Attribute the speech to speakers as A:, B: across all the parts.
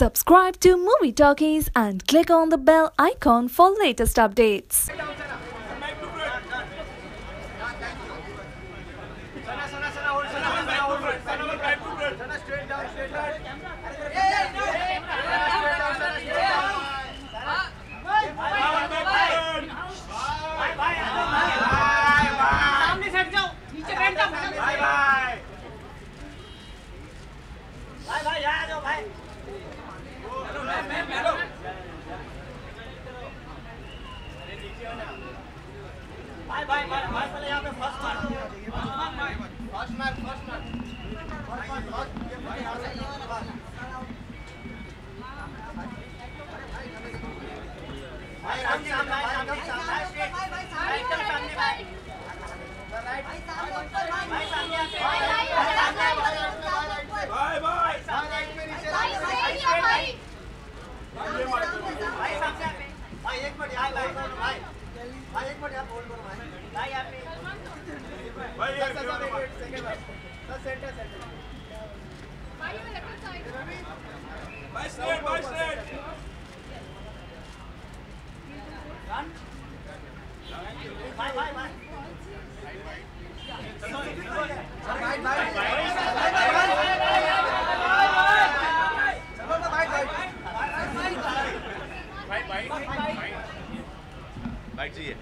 A: Subscribe to Movie Talkies and click on the bell icon for latest updates.
B: Bike चाहिए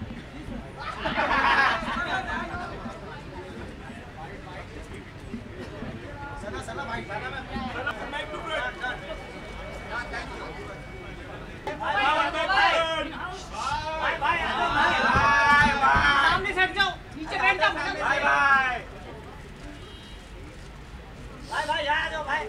C: सामने से हट जाओ, नीचे बैठ जाओ। भाई भाई यहाँ आ जाओ भाई।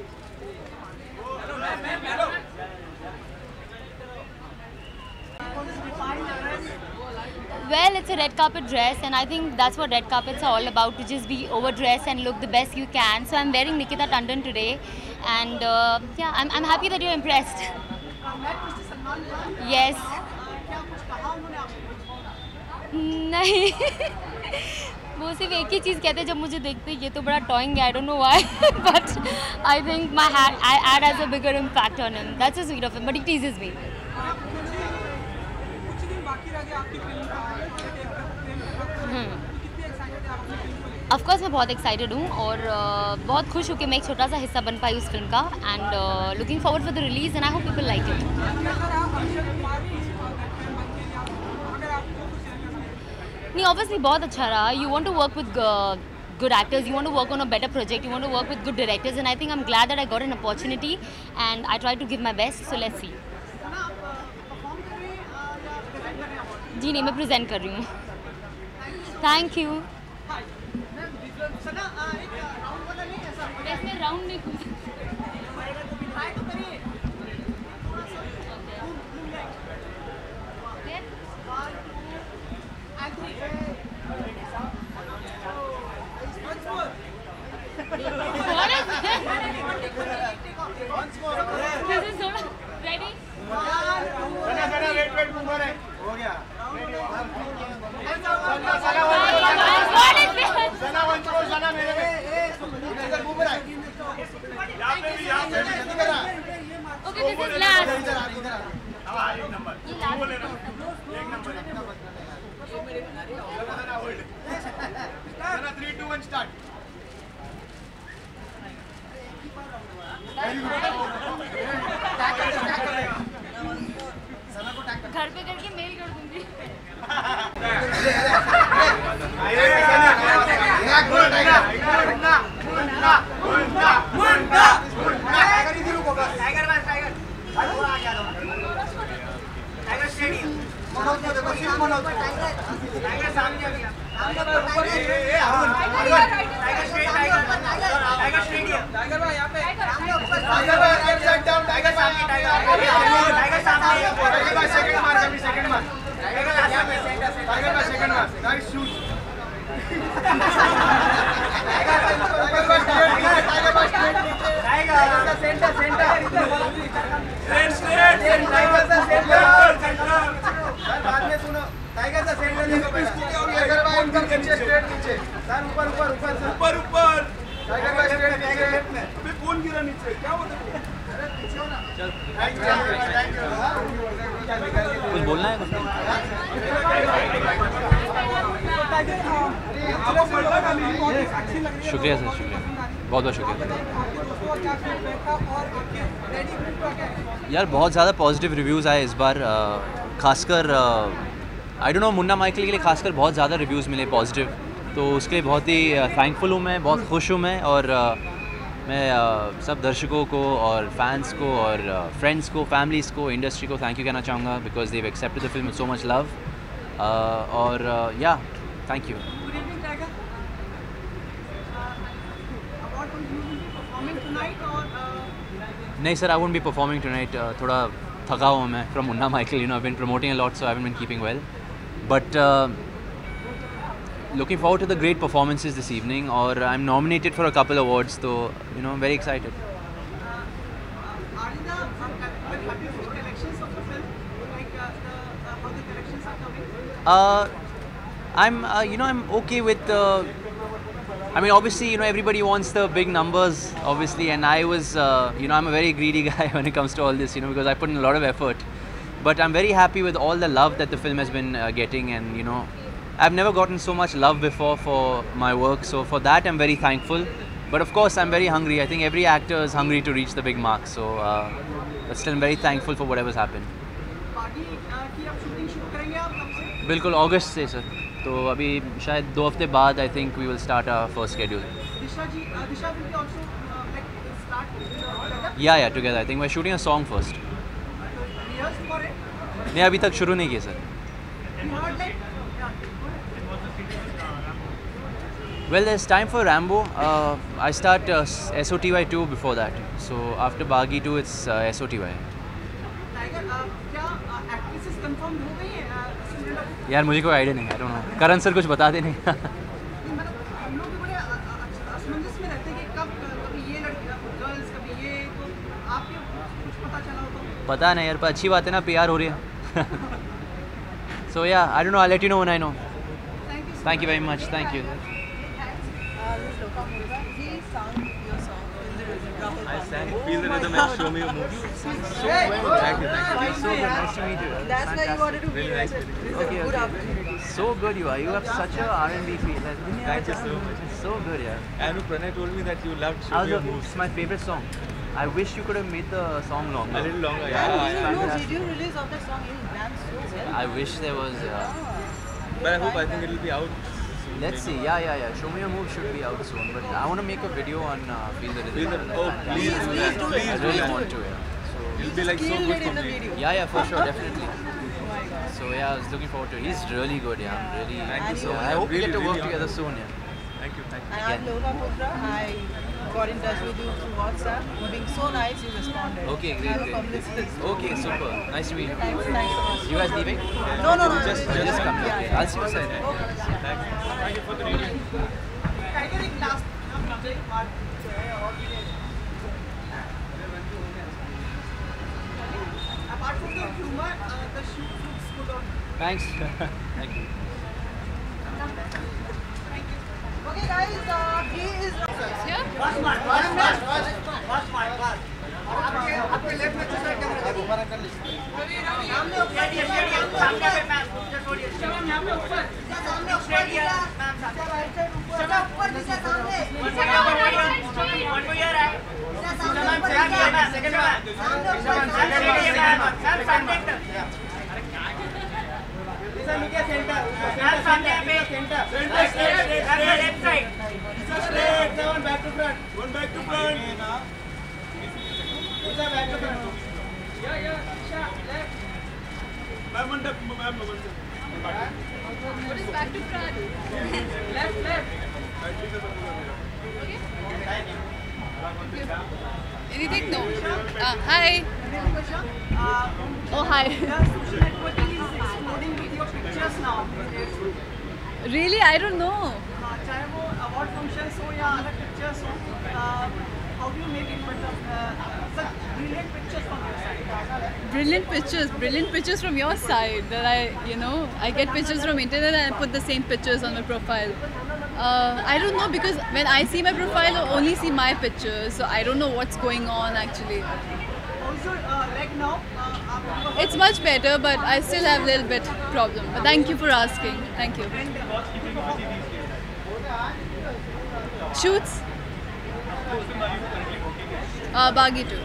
D: Well, it's a red carpet dress, and I think that's what red carpets are all about, to just be overdressed and look the best you can. So I'm wearing Nikita Tandon today, and yeah, I'm happy that you're impressed. Yes. नहीं वो सिर्फ एक ही चीज़ कहते हैं जब मुझे देखते हैं ये तो बड़ा टॉइंग है, I don't know why, but I think my ad has a bigger impact on him. That's so sweet of him, but he teases me. Of course मैं बहुत एक्साइटेड हूँ और बहुत खुश हूँ कि मैं एक छोटा सा हिस्सा बन पाई उस फिल्म का, and looking forward for the release and I hope people like it. नहीं, ऑब्वियसली बहुत अच्छा रहा. You want to work with good actors, you want to work on a better project, you want to work with good directors, and I think I'm glad that I got an opportunity and I tried to give my best, so let's see. जी नहीं, मैं present कर रही हूँ. Thank you. Round नहीं
B: हो गया
D: Okay, this is last.
B: एक number 3, 2, 1 start.
D: घर पे करके मेल कर दूंगी.
B: ऊपर ऊपर टाइगर भाई स्ट्रेट नीचे. अबे कौन गिरा नीचे? क्या बोल रहे हो? चल
E: कुछ बोलना है? कुछ शुक्रिया सर, शुक्रिया, बहुत बहुत शुक्रिया यार। बहुत ज़्यादा पॉजिटिव रिव्यूज़ आए इस बार, खासकर I don't know, Munna Michael के लिए खासकर बहुत ज़्यादा रिव्यूज़ मिले पॉजिटिव, तो उसके लिए बहुत ही थैंकफुल हूँ मैं, बहुत खुश हूँ मैं। और मैं सब दर्शकों को और फैंस को और फ्रेंड्स को, फैमिलीज़ को, इंडस्ट्री को थैंक यू कहना चाहूँगा, because they've accepted the film with so much love. और या थैंक यू। नहीं sir, I won't be performing tonight, थोड़ा थका हुआ मैं from Munna Michael, you know, I been promoting a lot, so I haven't been keeping well, but looking forward to the great performances this evening, or I'm nominated for a couple awards, so you know, I'm very excited.
C: Are you happy with the collections of the film? Like how the collections are coming?
E: I'm okay with I mean, obviously, you know, everybody wants the big numbers, obviously, and I was, I'm a very greedy guy when it comes to all this, you know, because I put in a lot of effort. But I'm very happy with all the love that the film has been getting, and you know, I've never gotten so much love before for my work, so for that I'm very thankful. But of course I'm very hungry. I think every actor is hungry to reach the big mark, so but still I'm very thankful for whatever's happened.
C: बाकी की आप shooting शुरू करेंगे आप कब से?
E: बिल्कुल अगस्त से सर, तो अभी शायद 2 हफ्ते बाद I think we will start our first schedule.
C: Disha will be also like start together?
E: Yeah, together. I think we're shooting a song first.
C: Rehearse for it?
E: नहीं, अभी तक शुरू नहीं किया sir.
C: You heard like
E: Well, there's time for Rambo. I start SOTY 2 before that. So after Baghi 2, it's SOTY.
C: Tiger क्या actresses confirm हो गई हैं?
E: यार मुझे कोई आइडिया नहीं, I don't know. Karan sir कुछ बता दे नहीं.
C: मतलब हम लोग भी बड़े असमंजस में रहते हैं कि कभी ये लड़की, गर्ल्स, कभी ये, तो आपको कुछ पता चला हो तो?
E: पता नहीं यार, पर अच्छी बात है ना, PR हो रही है. So yeah, I don't know. I'll let you know when I know. Thank you very much. Thank you.
F: He sang your song, Feel the Rhythm.
G: I sang Feel the Rhythm and Show Me Your Moves.
F: Thank you.
E: So good. Nice to meet you.
F: That's why you wanted to be
G: Really nice
F: here.
G: meeting you.
F: This is a good opportunity.
E: So good you are. You have such a R&B feel.
G: Thank you so much.
E: It's so good, yeah.
G: And Pranay told me that you loved Show Me Your Moves.
E: It's my favorite song. I wish you could have made the song longer.
G: A little longer,
F: And
G: yeah.
F: no video release of that song, you danced so well.
E: I wish there was.
G: But I think it will be out.
E: Let's see. Yeah. Show Me Your Move should be out soon. But I want to make a video on Feel the Rhythm.
G: Feel the, oh, please do that.
F: do
G: Please
E: I
G: do
E: really
G: that.
E: want to. Yeah.
G: It'll be like so
F: Killed
G: good
F: it
G: for
F: in the
G: me.
F: video.
E: Yeah, for sure, definitely.
F: Oh my God.
E: So yeah, I was looking forward to it. He's really good. Yeah, I'm really.
G: Thank you so
E: yeah,
G: much.
E: I hope we get to work
G: Really
E: together soon. Yeah.
G: Thank you.
F: And I'm Lola Putra. I got in touch with you through WhatsApp. You being so nice, you responded.
E: Okay, great,
F: I'm a
E: great.
F: publicist.
E: Okay, super. Nice to meet you.
F: Thanks so much.
E: You guys leaving?
F: No.
G: Just
E: come.
F: Yeah,
E: Okay.
F: yeah.
E: I'll see you soon.
F: Okay.
G: Thank you for the review.
C: Tiger एक last बात जो है और apart from the humor, the shoe looks good on you.
E: Thanks. Thank you.
F: Okay, guys, he is.
B: आपके left में दूसरा camera दोबारा कर लीजिए.
H: What is back to front? Left. Okay. Anything? No. Hi. Oh, hi.
C: Social networking is exploding with your pictures now.
H: Really? I don't know.
C: चाहे वो award functions हो या अलग पिक्चर्स हो, how do you make it such brilliant pictures from your side?
H: Brilliant pictures from your side. That I get pictures from internet and I put the same pictures on my profile. I don't know, because when I see my profile, I only see my pictures, so I don't know what's going on actually.
C: Also, How's your leg now?
H: It's much better, but I still have a little bit problem. But thank you for asking. Thank you. Shoots? Baghi 2.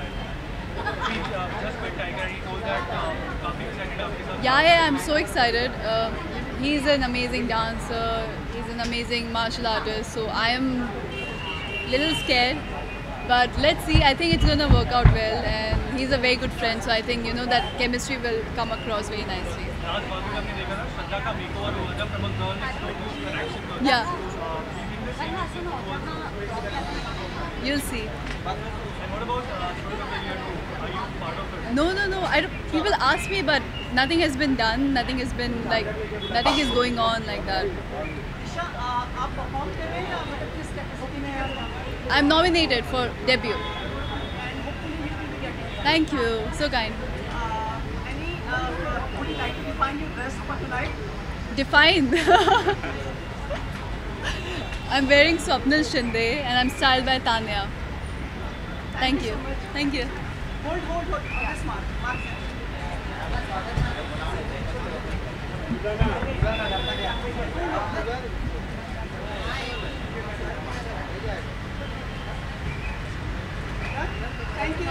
H: Yeah, I'm so excited. He's an amazing dancer. He's an amazing martial artist. So I am a little scared. But let's see. I think it's gonna work out well, and he's a very good friend. So I think that chemistry will come across very nicely. Yeah. You'll see. No. I don't, people ask me, but nothing has been done. Nothing has been nothing is going on like that. I'm nominated for debut. Thank you. So kind.
C: Would you like to define your dress for tonight?
H: Define. I'm wearing Swapnil Shinde and I'm styled by Tanya. Thank you. Thank you.
C: Hold. This mark. Thank you.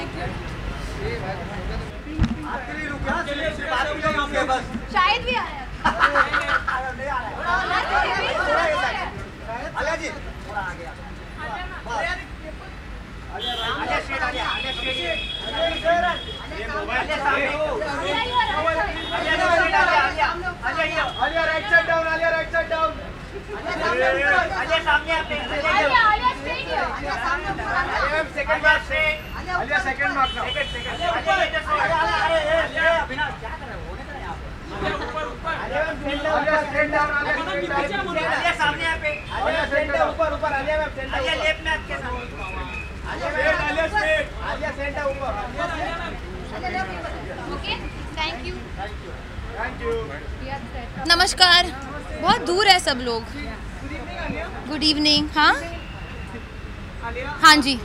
D: शायद भी आया
I: नमस्कार. बहुत दूर है सब लोग. Good evening. हाँ जी.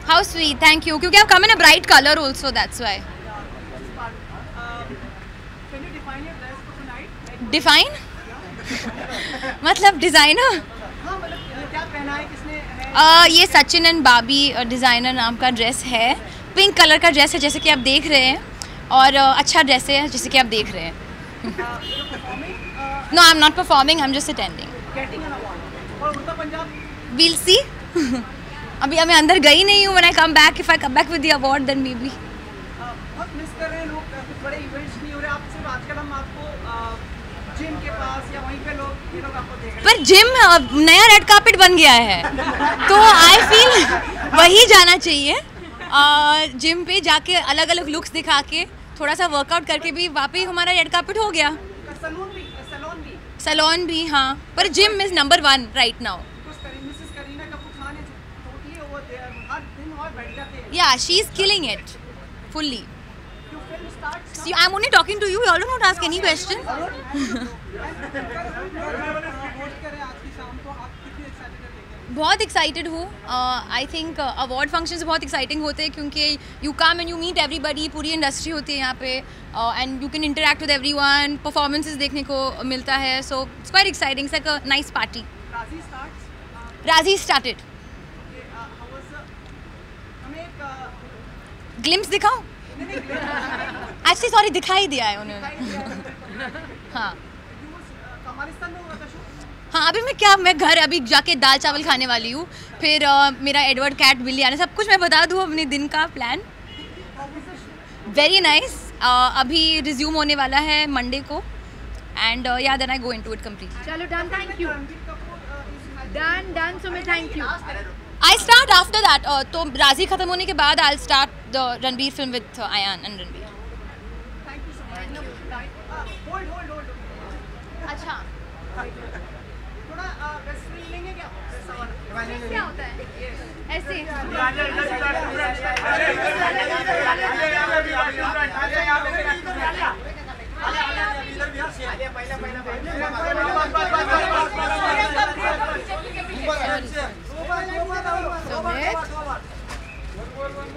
I: How sweet. Thank you. क्योंकि आप come in a bright colour also, that's why. Define मतलब डिज़ाइनर. ये सचिन एंड बाबी डिज़ाइनर नाम का ड्रेस है. पिंक कलर का ड्रेस है जैसे कि आप देख रहे हैं, और अच्छा ड्रेस है जैसे कि आप देख रहे हैं. No, I am not performing, I am just attending. We'll see. अभी मैं अंदर गई नहीं हूँ. When I come back, if I come back with the award then maybe.
C: बहुत मिस कर रहे हैं लोग. बड़े इवेंट्स नहीं हो रहे. आप सिर्फ आजकल हम आपको जिम के पास या वहीं पे लोग आपको देख रहे हैं.
I: पर जिम नया रेड कार्पेट बन गया है, तो आई फील वही जाना चाहिए. जिम पे जाके अलग अलग लुक्स दिखा के थोड़ा सा वर्कआउट करके भी वापस हमारा रेड कार्पेट हो गया. सैलून भी हाँ, पर gym is number 1 right now. Yeah, she's killing it fully. See, I'm only talking to you. You all don't ask any question. बहुत एक्साइटेड हूँ. आई थिंक अवार्ड फंक्शंस बहुत एक्साइटिंग होते हैं क्योंकि you come and you meet everybody. पूरी industry होती है यहाँ पे, and you can interact with everyone. Performances देखने को मिलता है. So it's quite exciting. It's like a nice party. Raazi started. Glimpse दिखाओ. एक्चुअली सॉरी, दिखाई दिया है उन्होंने. हाँ हाँ. अभी मैं घर अभी जाके दाल चावल खाने वाली हूँ. फिर मेरा एडवर्ड कैट बिल्ली आने, सब कुछ मैं बता दूँ अपने दिन का प्लान. Very nice. अभी रिज्यूम होने वाला है मंडे को, and yeah then I go into it completely.
D: चलो done. Thank you. Done Sumit. Thank you.
I: I start after that. तो राजी खत्म होने के बाद I start the Ranbir film with Ayan and Ranbir.
D: अच्छा, क्या होता है ऐसे?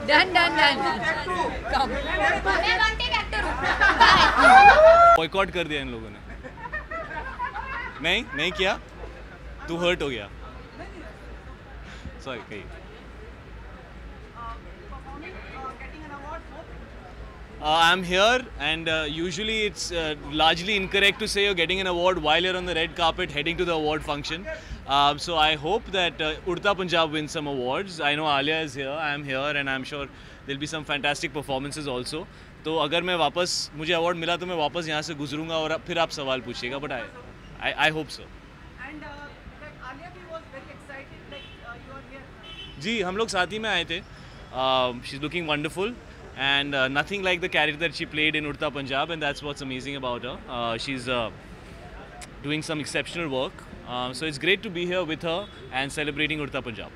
H: Done, done, done. Come.
I: मैं वन टेक एक्टर हूँ.
G: बॉयकॉट कर दिया इन लोगों ने. नहीं किया. तू हर्ट हो गया. सॉरी कही. I'm here, and usually it's largely incorrect to say you're getting an award while you're on the red carpet heading to the award function. So I hope that Udta Punjab wins some awards. I know Alia is here, I am here, and I'm sure there'll be some fantastic performances also. तो अगर मैं वापस मुझे award मिला तो मैं वापस यहाँ से गुजरूंगा और फिर आप सवाल पूछिएगा. But I hope so.
C: And Alia was very excited like you are here.
G: जी हम लोग साथ ही में आए थे. She's looking wonderful. And nothing like the character that she played in Udta Punjab, and that's what's amazing about her. She's doing some exceptional work. So it's great to be here with her and celebrating Udta Punjab.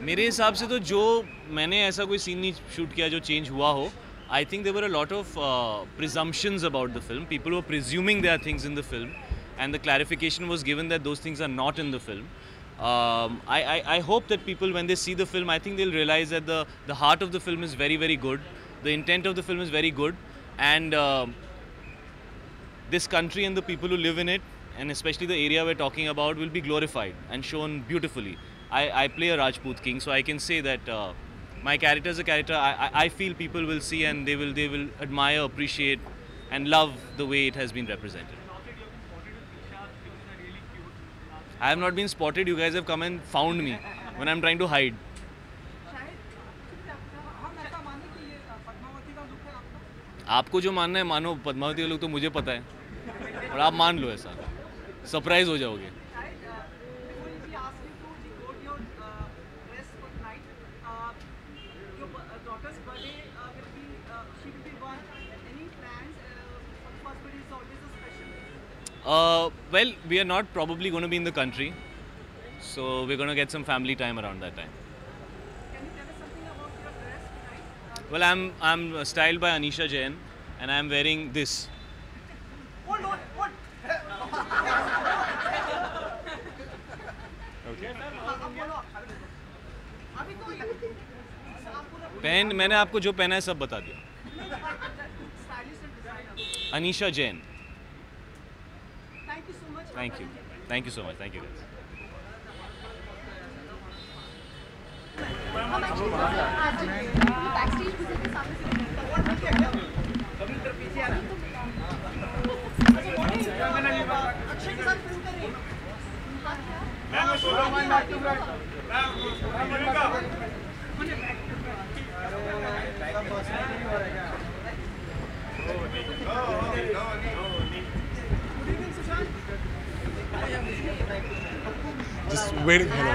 G: मेरे हिसाब से तो जो मैंने ऐसा कोई scene नहीं shoot किया जो चेंज हुआ हो. I think there were a lot of presumptions about the film. People were presuming there are things in the film, and the clarification was given that those things are not in the film. I hope that people, when they see the film, I think they'll realize that the heart of the film is very, very good. The intent of the film is very good, and this country and the people who live in it, and especially the area we're talking about, will be glorified and shown beautifully. I play a Rajput king, so I can say that my character is a character I feel people will see, and they will admire, appreciate, and love the way it has been represented. I have not been spotted. You guys have come and found me when I'm trying to hide. आपको जो मानना है मानो. पद्मावती का लोग तो मुझे पता है, और आप मान लो ऐसा. सरप्राइज हो जाओगे. Well, we are not probably going to be in the country, so we're going to get some family time around that time.
C: Can you tell us something about your dress tonight?
G: Well, I'm styled by Anisha Jain, and I'm wearing this.
C: Hold on, what?
G: Okay.
C: अभी तो
G: pen मैंने आपको जो पहना है सब बता दिया.
C: Stylish and designer.
G: Anisha Jain.
C: Thank you so much.
G: Thank you. Thank you so much. Thank you guys.
C: Akshay के साथ फिल्म कर रही
J: Just waiting. Hello.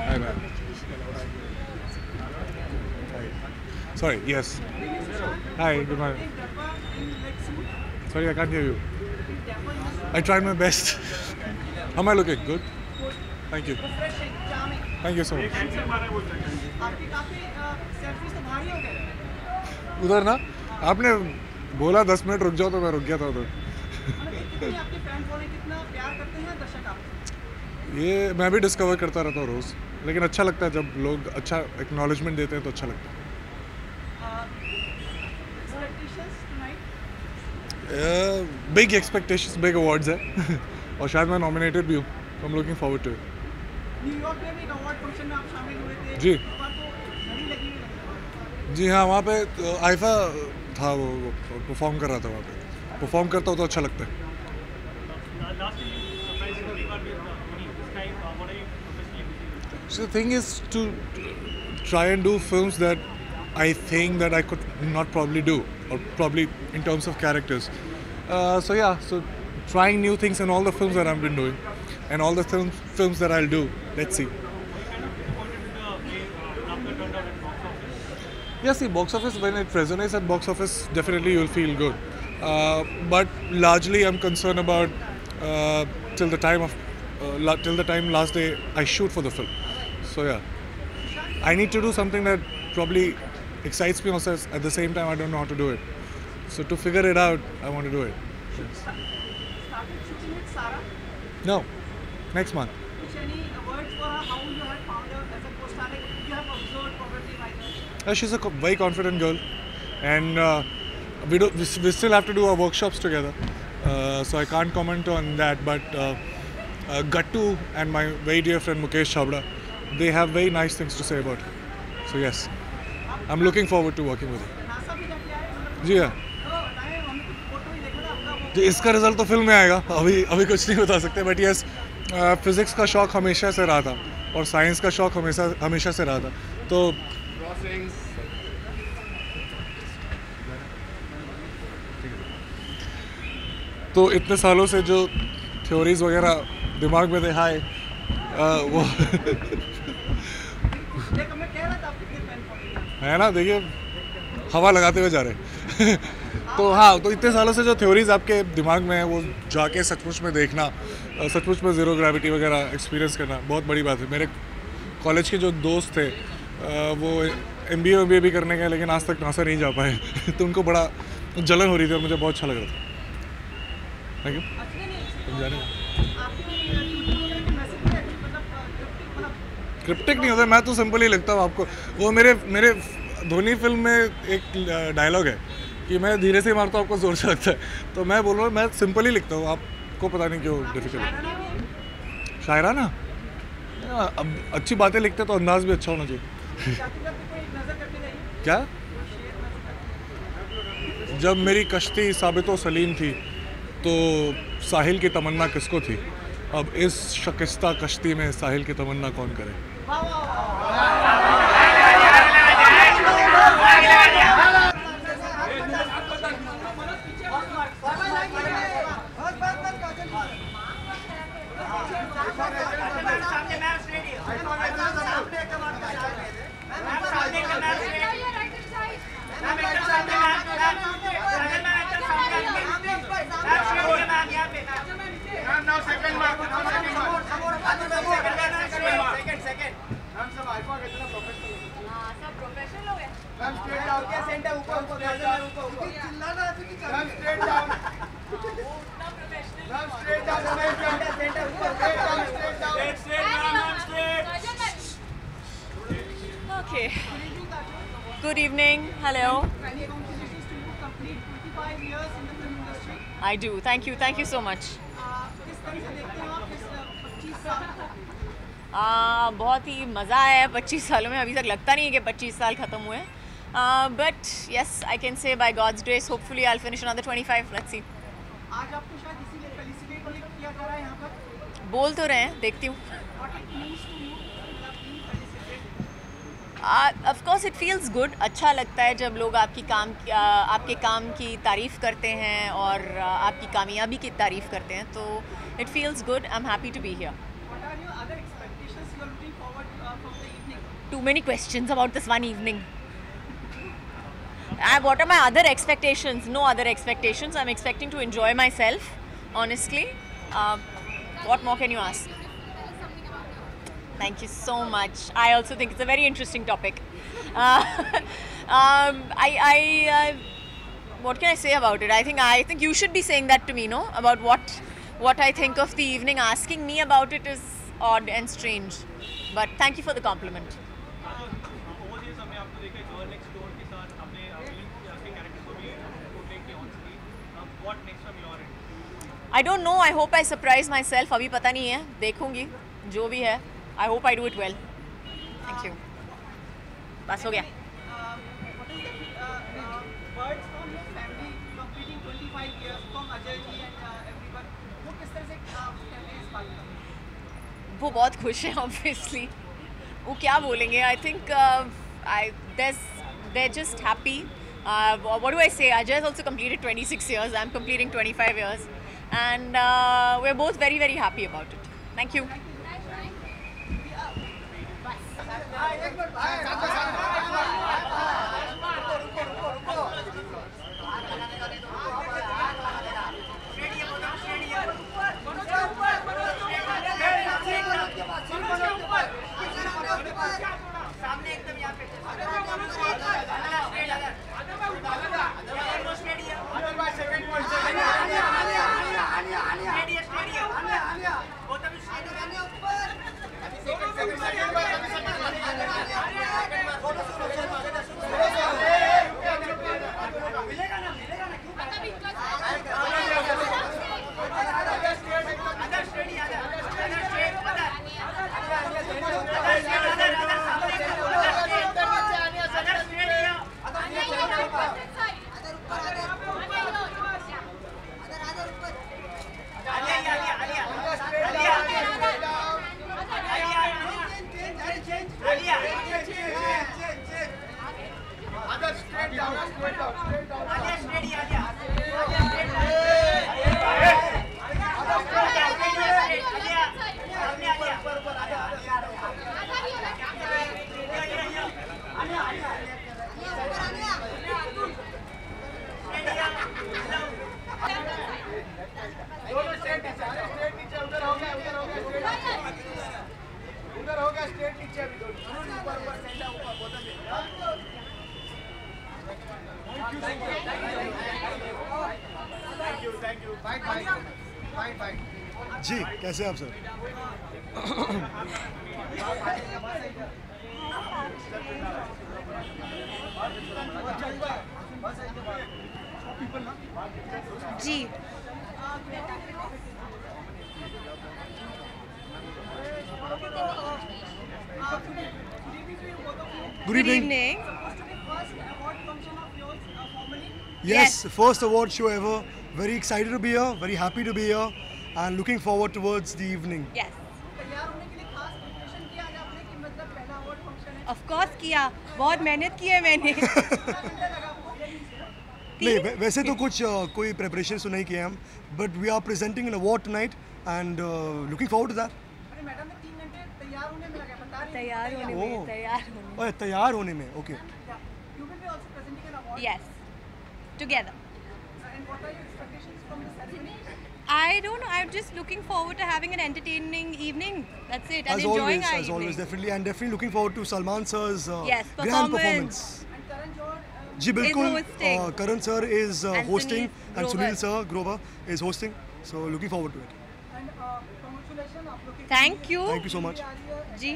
J: Hi, man. Hi. Sorry. Yes. Hi. Good morning. Sorry, I can't hear you. I tried my best. How am I looking? Good. Thank you. Thank you so much.
C: आपकी काफी selfies तो भारी हो गए.
J: उधर ना आपने बोला 10 मिनट रुक जाओ तो मैं रुक गया था उधर.
C: कितनी आपके फैन फॉलोइंग कितना प्यार करते हैं दर्शक आपको?
J: ये मैं भी डिस्कवर करता रहता हूँ रोज़, लेकिन अच्छा लगता है जब लोग अच्छा एक्नॉलेजमेंट देते हैं तो अच्छा लगता है. बिग एक्सपेक्टेशंस, बिग अवार्ड्स है और शायद मैं नॉमिनेटेड भी हूँ, तो I'm looking forward to it.
C: New York में भी एक अवार्ड फंक्शन में आप शामिल हुए थे.
J: जी.
C: जी
J: हाँ, वहाँ पे आइफा था, वो परफॉर्म कर रहा था वहाँ पे. परफॉर्म करता हो तो अच्छा लगता है. So the thing is to try and do films that I think that I could not probably do, or probably in terms of characters. So yeah, so trying new things in all the films that I've been doing, and all the films that I'll do. Let's see. Yeah, see, box office, when it resonates at box office, definitely you'll feel good. But largely, I'm concerned about till the time last day I shoot for the film. So yeah, I need to do something that probably excites me also. At the same time, I don't know how to do it. So to figure it out, I want to do it.
C: Started shooting with Sarah.
J: No, next month.
C: Which any words for her, how you have found her as a co-star? Like you have observed probably by her.
J: She's a very confident girl, and we still have to do our workshops together. So I can't comment on that. But Gattu and my very dear friend Mukesh Chabra, they have very nice things to say about her. So yes, I'm looking forward to working with her.
C: NASA भी जाके आए मतलब
J: जी हाँ.
C: तो बताएं हमने कुछ photo ही देखा था आपका वो
J: जी, इसका रिजल्ट तो फिल्म में आएगा, अभी कुछ नहीं बता सकते. बट यस, फिजिक्स का शौक हमेशा से रहा था और साइंस का शौक हमेशा से रहा था. तो इतने सालों से जो थ्योरीज वगैरह दिमाग में थे, हाय वो
C: देख मैं कह रहा था आप कितने फैन फॉलोइंग
J: है ना, देखिए हवा लगाते हुए जा रहे. तो हाँ, तो इतने सालों से जो थ्योरीज आपके दिमाग में है वो जाके सचमुच में देखना, सचमुच में ज़ीरो ग्रेविटी वगैरह एक्सपीरियंस करना बहुत बड़ी बात है. मेरे कॉलेज के जो दोस्त थे वो MBA भी करने गए लेकिन आज तक नासा नहीं जा पाए. तो उनको बड़ा जलन हो रही थी और मुझे बहुत अच्छा लग रहा था. Thank you. क्रिप्टिक नहीं होता, मैं तो सिंपल ही लिखता हूँ. आपको वो मेरे धोनी फिल्म में एक डायलॉग है कि मैं धीरे से मारता हूँ, आपको जोर से लगता है. तो मैं बोल रहा हूँ मैं सिंपल ही लिखता हूँ, आपको पता नहीं क्यों डिफिकल्ट. शायराना अब अच्छी बातें लिखते तो अंदाज भी अच्छा होना चाहिए. क्या? जब मेरी कश्ती साबितो सलीम थी तो साहिल की तमन्ना किसको थी, अब इस शकिस्ता कश्ती में साहिल की तमन्ना कौन करे.
K: Okay. Good evening. Hello.
C: Congratulations to you, complete 25 years in the film industry.
K: I do. Thank you. Thank you so much.
C: किस तरह से देखते हो आप इस 25 साल को?
K: बहुत ही मज़ा आया है 25 सालों में. अभी तक लगता नहीं है कि 25 साल ख़त्म हुए. But yes, I can say by God's grace, hopefully I'll finish another 25. Let's see.
C: आज आपको शायद इसीलिए फेलिसिटेट किया जा रहा है यहाँ पर.
K: बोल तो रहे हैं, देखती हूँ.
C: What it means to you being felicitated?
K: Of course it feels good. अच्छा लगता है जब लोग आपके काम की तारीफ़ करते हैं और आपकी कामयाबी की तारीफ़ करते हैं, तो it feels good. I'm happy to be here.
C: What are your other expectations you are looking forward from the evening?
K: Too many questions about this one evening. What are my other expectations? No other expectations. I'm expecting to enjoy myself, honestly. What more can you ask? Thank you so much. I also think it's a very interesting topic. What can I say about it? I think you should be saying that to me, no? About what I think of the evening. Asking me about it is odd and strange. But thank you for the compliment. I don't know. I hope I surprise myself. अभी पता नहीं है. देखूँगी. जो भी है. I hope I do it well. Thank you. बस हो गया.
C: What is the words from your family completing 25 years from Ajay ji and everyone? वो किस तरह से कहते हैं इस बात का?
K: वो बहुत खुश हैं obviously. वो क्या बोलेंगे? I think they're just happy. What do I say? Ajay has also completed 26 years. I'm completing 25 years. And we're both very, very happy about it. Thank you.
C: सामने एकदम यहाँ पे
L: जी कैसे आप sir?
I: Ji
L: Good evening.
I: Yes.
L: First award show ever. Very excited to be here. Very happy to be here, and looking forward towards the evening.
I: Yes. Of course किया, बहुत मेहनत की है मैंने.
L: नहीं वैसे तो कुछ कोई प्रिपरेशन तो नहीं किए हम, but we are presenting an award tonight and looking forward to that. तैयार होने में. Okay.
I: Yes. Together. I don't know. I'm just looking forward to having an entertaining evening. That's it. And enjoying our evening.
L: As always, definitely looking forward to Salman sir's grand performance. जी बिल्कुल. Karan sir is hosting and Sunil sir Grover is hosting. So looking forward to it.
I: Thank you.
L: Thank you so much.
I: जी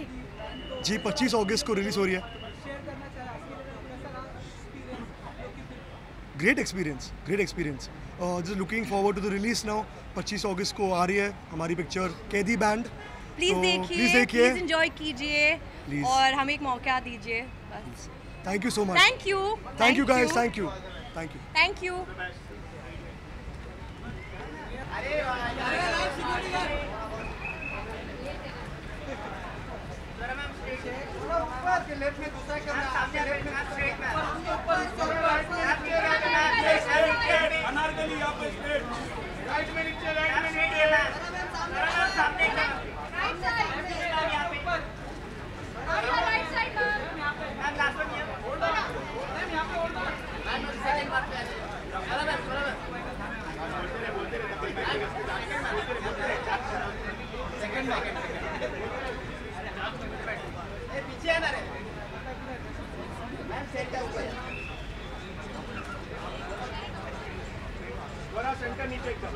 L: 25 अगस्त को release हो रही है. Great experience. Just looking forward to the release now. 25 अगस्त को आ रही है हमारी picture कैदी band.
I: Please देखिए, प्लीज एंजॉय कीजिए और हमें एक मौका दीजिए बस.
L: Thank you so much.
I: Thank you.
L: Thank you guys. Thank you.
I: Thank you.
B: Left में दूसरा कैमरा आपके लेफ्ट में स्ट्रेट में अनारकली यहाँ पे स्ट्रेट राइट में नीचे राइट में नीचे सामने राइट साइड यहाँ पे right side ma'am last one यहाँ मैम यहाँ पे होल्ड मैम सेकंड बार पे सेकंड बार पीछे आना रे मैम सेट का ऊपर थोड़ा सेंटर नीचे एकदम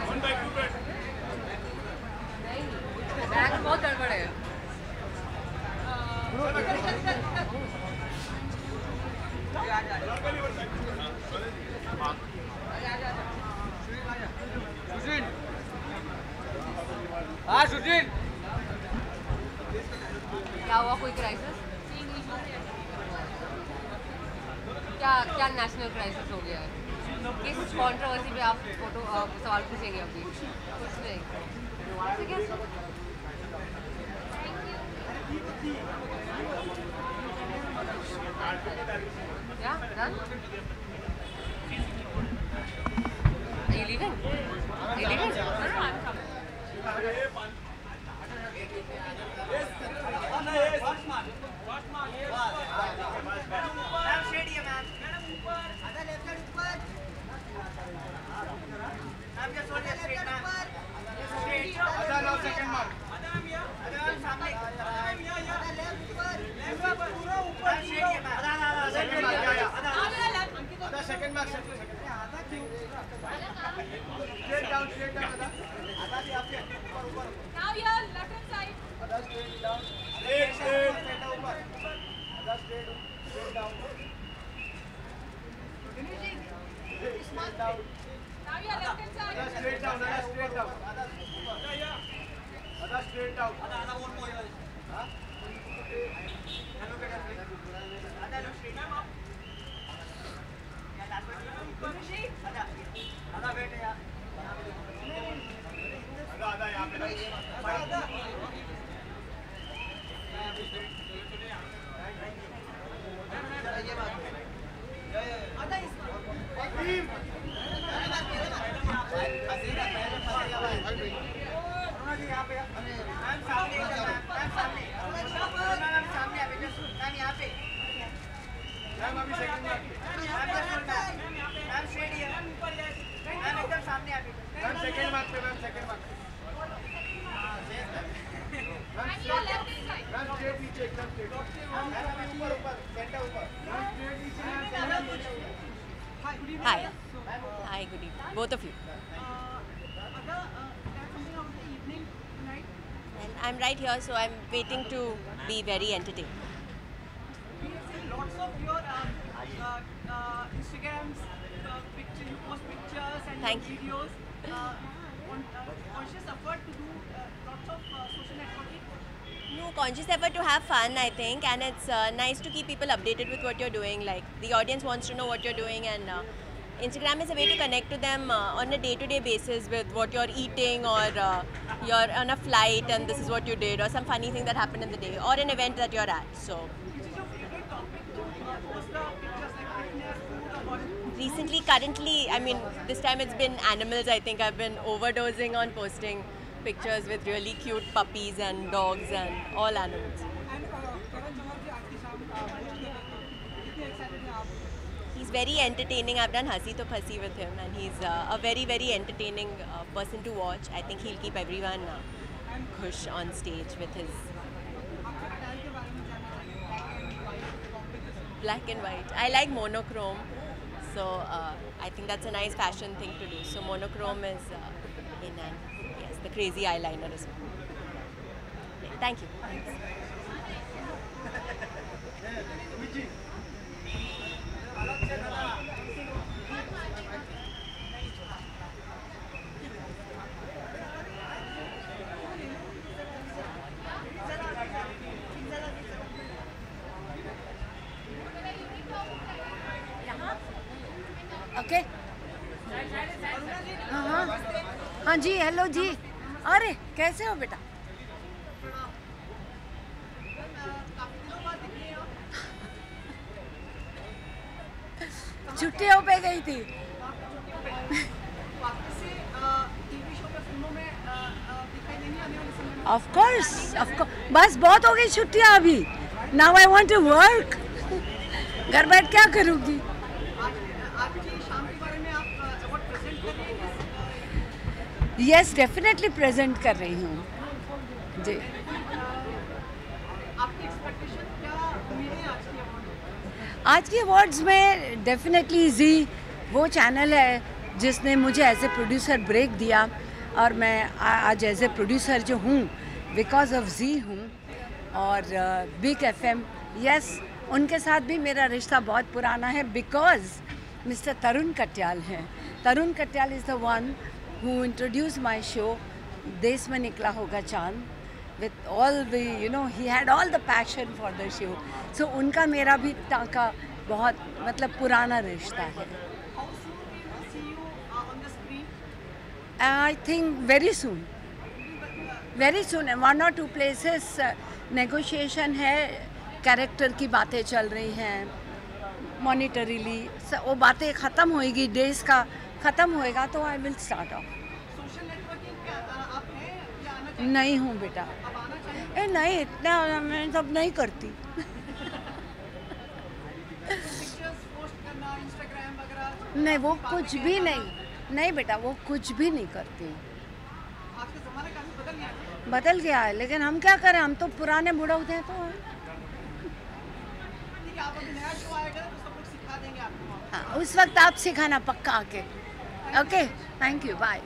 B: one by two back back बहुत गड़बड़ है सुशील
M: क्या हुआ, कोई क्राइसिस? क्या नेशनल क्राइसिस हो गया है कि कुछ कंट्रोवर्सी पे आप फोटो सवाल पूछेंगे अभी? कुछ नहीं. Yeah, done? Are you leaving? Are you leaving? No, I'm coming.
B: Now your left hand side. Straight down. Straight down. Now your left hand side. Straight down. Straight down. Straight down. One more. Huh? Hello, better. Hello, straight down. Yeah, that's what you do. Ada wait yaar. Ada yahan pe. Ada. ये बात आधा इसमें अजीम
K: Hi. Hi, good evening. Both of you. And I'm right here, so I'm waiting to be very entertained.
C: We have seen lots of your Instagrams, picture, you post pictures and
K: Thank you.
C: videos. Conscious effort to do lots of social networking.
K: No, conscious effort to have fun, I think, and it's nice to keep people updated with what you're doing. Like, the audience wants to know what you're doing, and Instagram is a way to connect to them on a day-to-day basis with what you're eating, or you're on a flight and this is what you did, or some funny thing that happened in the day, or an event that you're at. So,
C: Which is your favorite topic to post the pictures, like fitness, food, or body?
K: recently, currently, I mean, this time it's been animals. I think I've been overdosing on posting pictures with really cute puppies and dogs and all animals.
C: And Karan Johar ji आज की शाम post कर रहे थे, कितने excited हैं आप?
K: He's very entertaining. I've done Hasi to Phasi with him, and he's a very, very entertaining person to watch. I think he'll keep everyone khush on stage with his black and white. I like monochrome, so I think that's a nice fashion thing to do. So monochrome is in, and yes, the crazy eyeliner as well. Thank you. Thanks.
N: Okay हाँ हाँ जी, hello जी। अरे कैसे हो बेटा? छुट्टियों पे गई थी। ऑफ कोर्स बस बहुत हो गई छुट्टियाँ अभी। Now I want to work. घर बैठ क्या करूँगी? यस, डेफिनेटली प्रेजेंट कर रही हूँ जी। आज के अवार्ड्स में डेफिनेटली जी वो चैनल है जिसने मुझे एज ए प्रोड्यूसर ब्रेक दिया, और मैं आज एज ए प्रोड्यूसर जो हूँ बिकॉज ऑफ जी हूँ। और बिग FM, यस, उनके साथ भी मेरा रिश्ता बहुत पुराना है बिकॉज मिस्टर तरुण कट्याल हैं। Tarun Katyal is the one who introduced my show, देश में निकला होगा चांद, with all the, you know, he had all the passion for the show. So उनका मेरा भी टाँका बहुत मतलब पुराना रिश्ता है। I think very soon, one or two places negotiation है, कैरेक्टर की बातें चल रही हैं, मॉनिटरीली वो बातें ख़त्म होएगी, डेज का ख़त्म होएगा तो आई विल स्टार्ट ऑफ। नहीं हूँ बेटा, नहीं इतना मैं सब नहीं करती। नहीं वो कुछ भी नहीं बेटा, वो कुछ भी नहीं करती। बदल गया है, लेकिन हम क्या करें, हम तो पुराने बुढ़ौते हैं तो। हाँ, उस वक्त आप सिखाना पक्का आके। Okay, thank you, bye.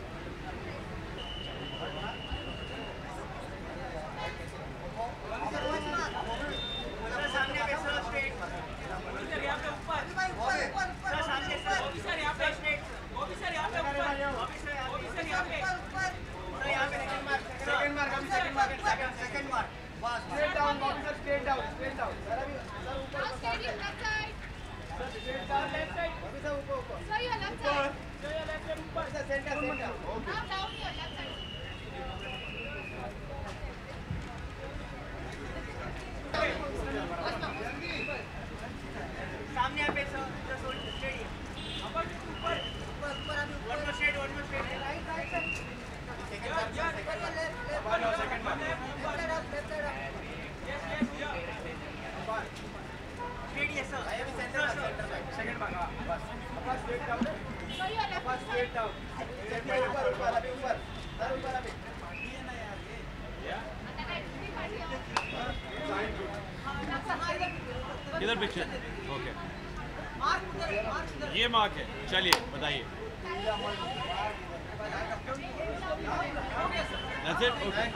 G: किधर पिक्चर? ओके, ये मार्क है। चलिए बताइए। That's it? Okay.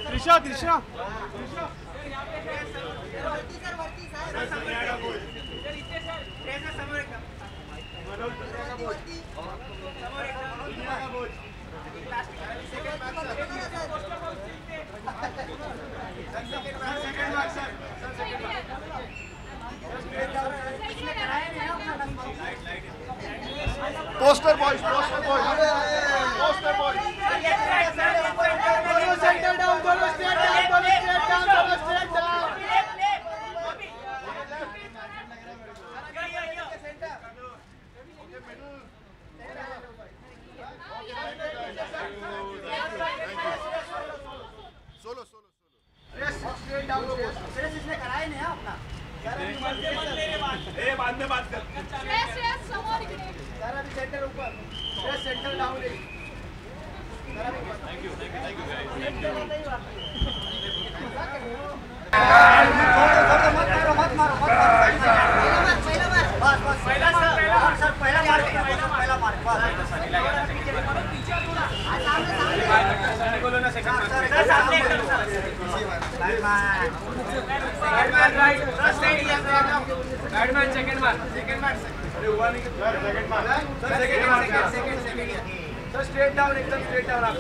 C: Trisha Trisha
B: Poster boys, poster boys, poster boys. Center down, dono straight down, dono straight down, dono straight down. Solo, solo, solo. Straight down, straight. इसने कराया नहीं अपना. ए बाद में बात कर. सारा भी सेंटर ऊपर. सेंटर डाउन रे. Thank you guys. Thank you. Straight down एकदम स्ट्रेट डाउन आप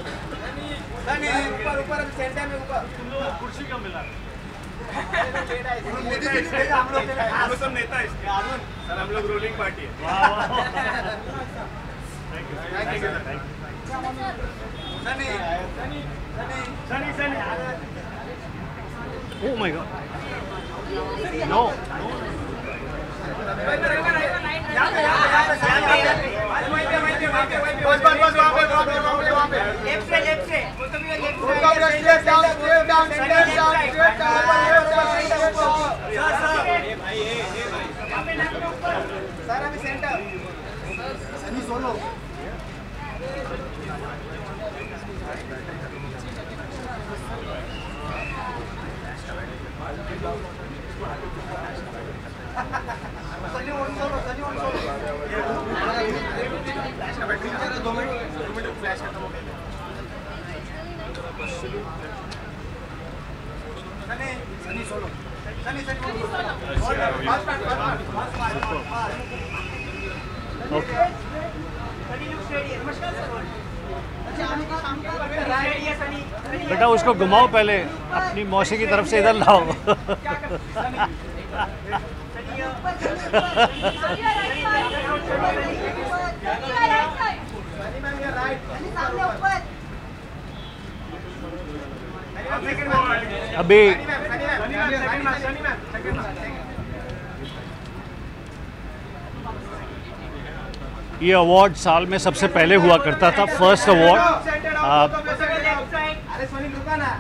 B: ऊपर ऊपर सेंटर में ऊपर कुर्सी कम मिला हम लोग सब नेता है इसके सर हम लोग रूलिंग पार्टी है thank you Sunny Sunny Sunny
G: Oh my God. No. बेटा उसको घुमाओ पहले अपनी मौसी की तरफ से इधर लाओ अभी ये अवार्ड साल में सबसे पहले हुआ करता था, फर्स्ट अवार्ड,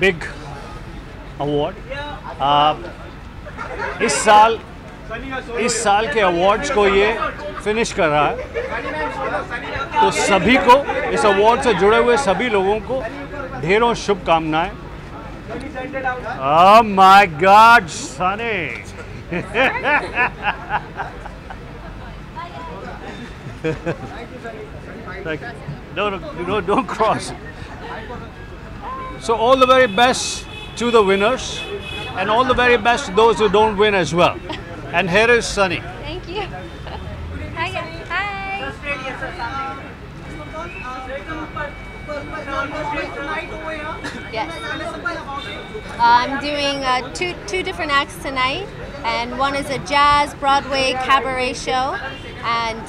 G: बिग अवार्ड। इस साल के अवार्ड्स को ये फिनिश कर रहा है, तो सभी को, इस अवार्ड से जुड़े हुए सभी लोगों को ढेरों शुभकामनाएं। Oh my God, Sunny! No, don't cross. So all the very best to the winners, and all the very best to those who don't win as well. And here is Sunny.
I: Thank you. Hi guys. Hi. Yes. I'm doing two different acts tonight, and one is a jazz Broadway cabaret show, and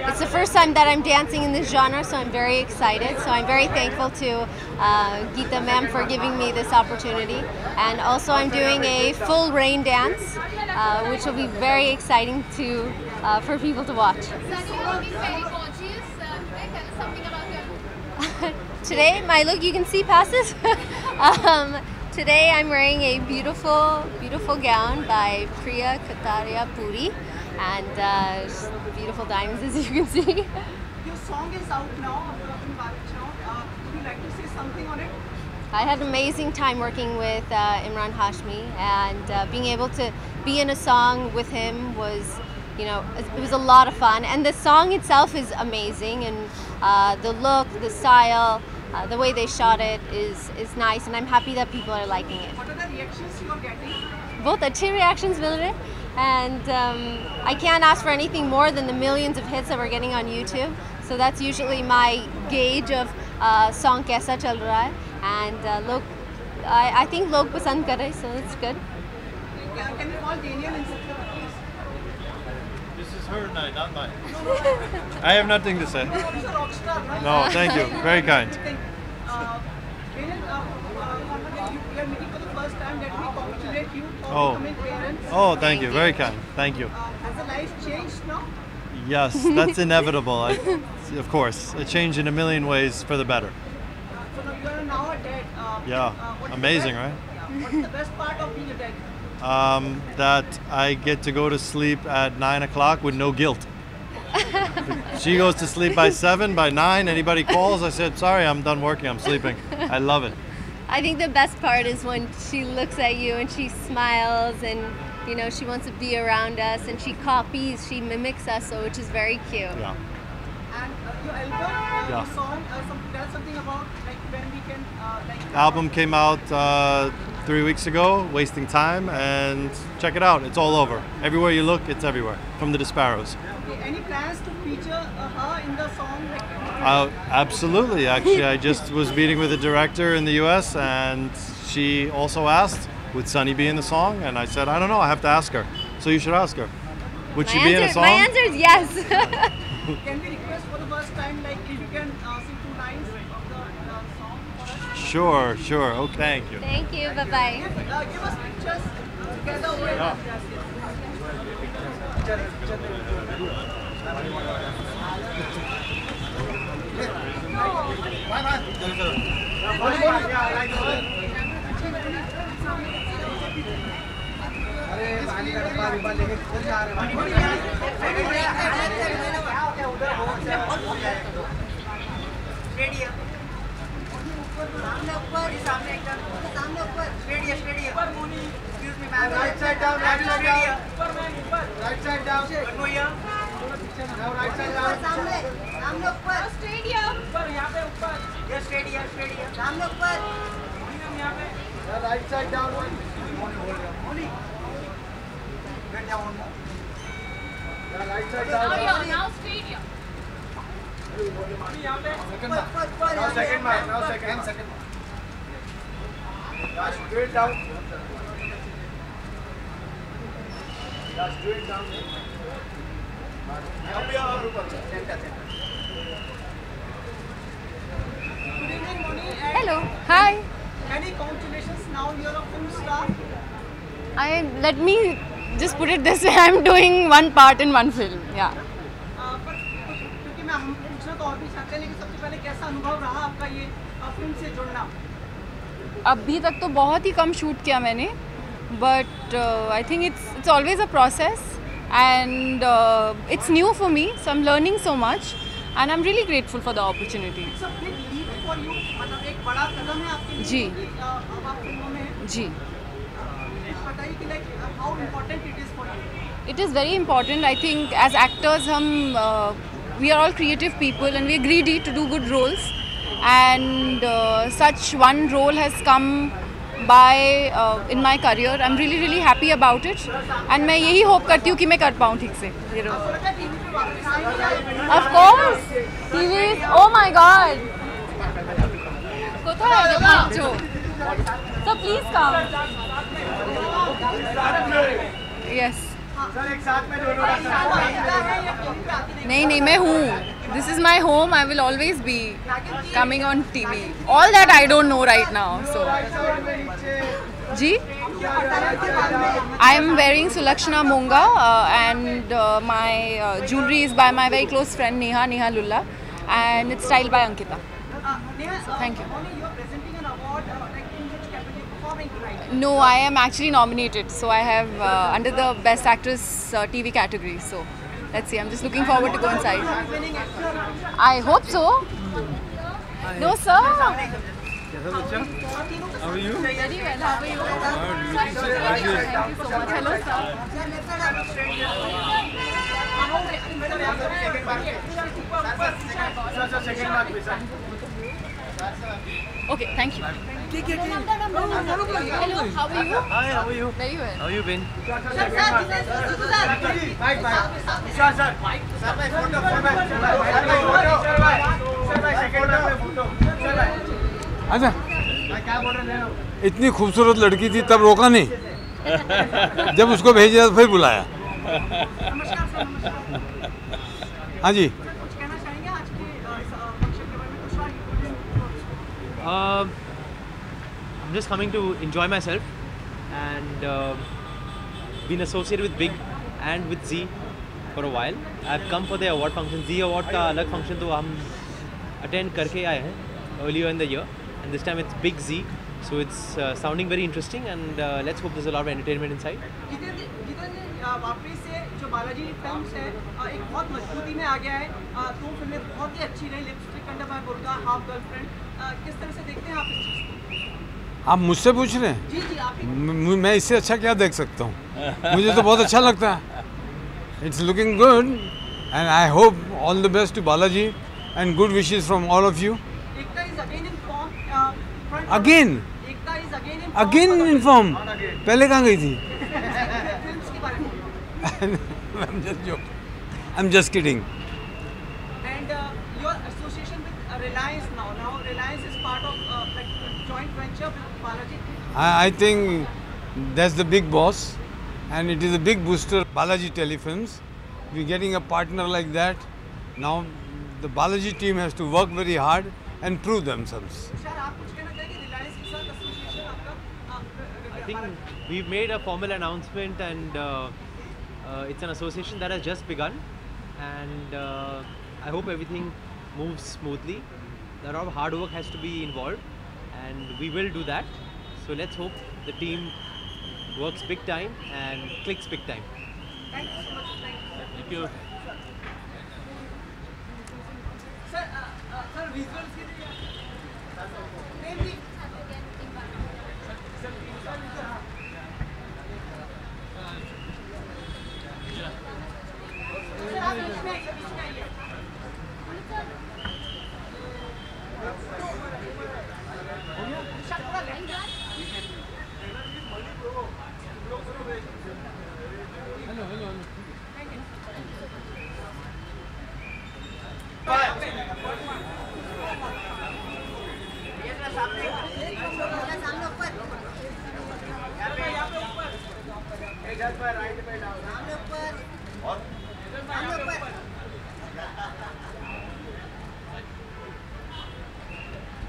I: it's the first time that I'm dancing in this genre, so I'm very excited. So I'm very thankful to Geeta ma'am for giving me this opportunity, and also I'm doing a full rain dance, which will be very exciting for people to watch. Today, my look, you can see passes.
M: Today I'm wearing a beautiful gown by Priya Kataria Puri, and beautiful diamonds, as you can see.
C: Your song is out now. Would you like to say something on it?
M: I had an amazing time working with Imran Hashmi, and being able to be in a song with him was, it was a lot of fun. And the song itself is amazing, and the look, the style, the way they shot it is nice, and I'm happy that people are liking it.
C: What are the reactions you are getting?
M: बहुत अच्छे reactions मिल रहे, and I can't ask for anything more than the millions of hits that we're getting on YouTube. So that's usually my gauge of song कैसा चल रहा है, and लोग, I think लोग पसंद कर रहे, so it's good.
C: Can you call Daniel and Sitra, please?
O: This is her night, not mine. I have nothing to say.
C: You're also a rock star, right?
O: No, thank you. Very kind.
C: Daniel, you are meeting for the first time. Let me congratulate you for becoming parents.
O: Oh, thank you. Very kind. Thank you.
C: Has the life changed now?
O: Yes, that's inevitable. Of course, a change in a million ways for the better.
C: So now you are now a dad.
O: Yeah, amazing, right?
C: What's the best part of being a dad?
O: That I get to go to sleep at 9 o'clock with no guilt. She goes to sleep by 7, by 9, anybody calls, I said, sorry, I'm done working, I'm sleeping. I love it.
M: I think the best part is when she looks at you and she smiles, and she wants to be around us, and she copies, she mimics us, so which is very cute.
O: Yeah.
C: And your album, your song, tell something about when we can
O: Album came out 3 weeks ago, Wasting Time, and check it out. It's all over. Everywhere you look, it's everywhere. From the Disparos.
C: Any plans to feature her in the song?
O: Absolutely. Actually, I just was meeting with a director in the US, and she also asked, would Sunny be in the song? And I said, I don't know, I have to ask her. So you should ask her. Would she be in a song?
M: My answer is yes.
C: Can we request for the first time, if you can sing 2 lines of the song for us?
O: Sure. Okay. Thank you.
M: Thank you. Bye-bye.
C: Give us pictures together with Excuse me, ma'am. Right side down. Right side down. Right side down. One more here. Now right side down. सामने ऊपर. Straight here. ऊपर यहाँ पे ऊपर. Yes, straight here. सामने ऊपर. यहाँ पे. Right side down. Only. Get down one more. Right side down.
H: Now straight here.
C: यहाँ पे. Now second mark. Now second. Straight down. Straight down. Good evening, Moni.
H: Hello. Hi.
C: Many congratulations. Now you're a film star.
H: Let me just put it this way. I'm doing one part in one film. Yeah.
C: क्योंकि मैं हम पूछना तो और भी चाहते हैं, लेकिन सबसे पहले कैसा अनुभव रहा आपका ये फिल्म से जुड़ना?
H: अभी तक तो बहुत ही कम शूट किया मैंने, but I think it's always a process, and it's new for me, so I'm learning so much, and I'm really grateful for the opportunity.
C: It's a big leap for you. मतलब एक बड़ा कदम है आपके लिए
H: जी.
C: अब आप फिल्मों में हैं.
H: जी.
C: बताइए कि how important it is for you.
H: It is very important. I think as actors, we are all creative people, and we're greedy to do good roles. And such one role has come by in my career. I'm really happy about it, and मैं यही hope करती हूँ कि मैं कर पाऊँ ठीक से ये role. Of course, TV. Oh my God. कोথায় যাচ্ছো? So please come. Yes. नहीं मैं हूँ. This is my home. I will always be coming on TV. All that I don't know right now. So, Ji, I am wearing Sulakshana Monga, and my jewelry is by my very close friend Neha Lulla, and it's styled by Ankita. So, thank you.
C: You are presenting an award in which category?
P: No, I am actually nominated. So I have under the Best Actress TV category. So let's see. I'm just looking forward to go inside. I hope so. No, sir.
Q: How are you?
P: Very well. How are you? Thank you so much. Hello, sir. Okay, thank you. Hello, how are you?
E: Hi, how are you?
P: Very well.
E: How you been?
Q: अच्छा, इतनी खूबसूरत लड़की थी तब रोका नहीं, जब उसको भेजा तो फिर बुलाया। हाँ जी।
E: I'm just coming to enjoy myself and been associated with Big and with Z for a while. I've come for the award function. Z award का अलग function तो हम attend करके आए हैं earlier in the year, and this time it's Big Z, so it's sounding very interesting, and let's hope there's a lot of entertainment inside.
C: वापस से जो बालाजी फिल्म्स है एक बहुत मजबूती में आ गया है, तो फिल्में बहुत ही अच्छी रही, lipstick under my Burkha, half girlfriend, किस तरह से देखते हैं आप इस चीज़ को?
Q: आप मुझसे पूछ रहे हैं?
C: जी जी, आप
Q: मैं इससे अच्छा क्या देख सकता हूँ? मुझे तो बहुत अच्छा लगता है। It's looking good, and I hope all the best to Balaji, and good wishes from all of you.
C: Ekta is again in form.
Q: Again?
C: Ekta is again in form.
Q: Again in form? पहले कहाँ गई थी?
C: Films के बारे में।
Q: I'm just joking. I'm just kidding.
C: And your association with Reliance now. Now Reliance is part of like joint venture with Balaji.
Q: I think that's the big boss, and it is a big booster. Balaji Telefilms. We're getting a partner like that. Now the Balaji team has to work very hard and prove themselves.
E: I think we've made a formal announcement, and it's an association that has just begun, and I hope everything moves smoothly. A lot of hard work has to be involved, and we will do that. So let's hope the team works big time and clicks big time.
C: Thank you so much.
E: Thank you.
C: Sir, visuals के लिए mainly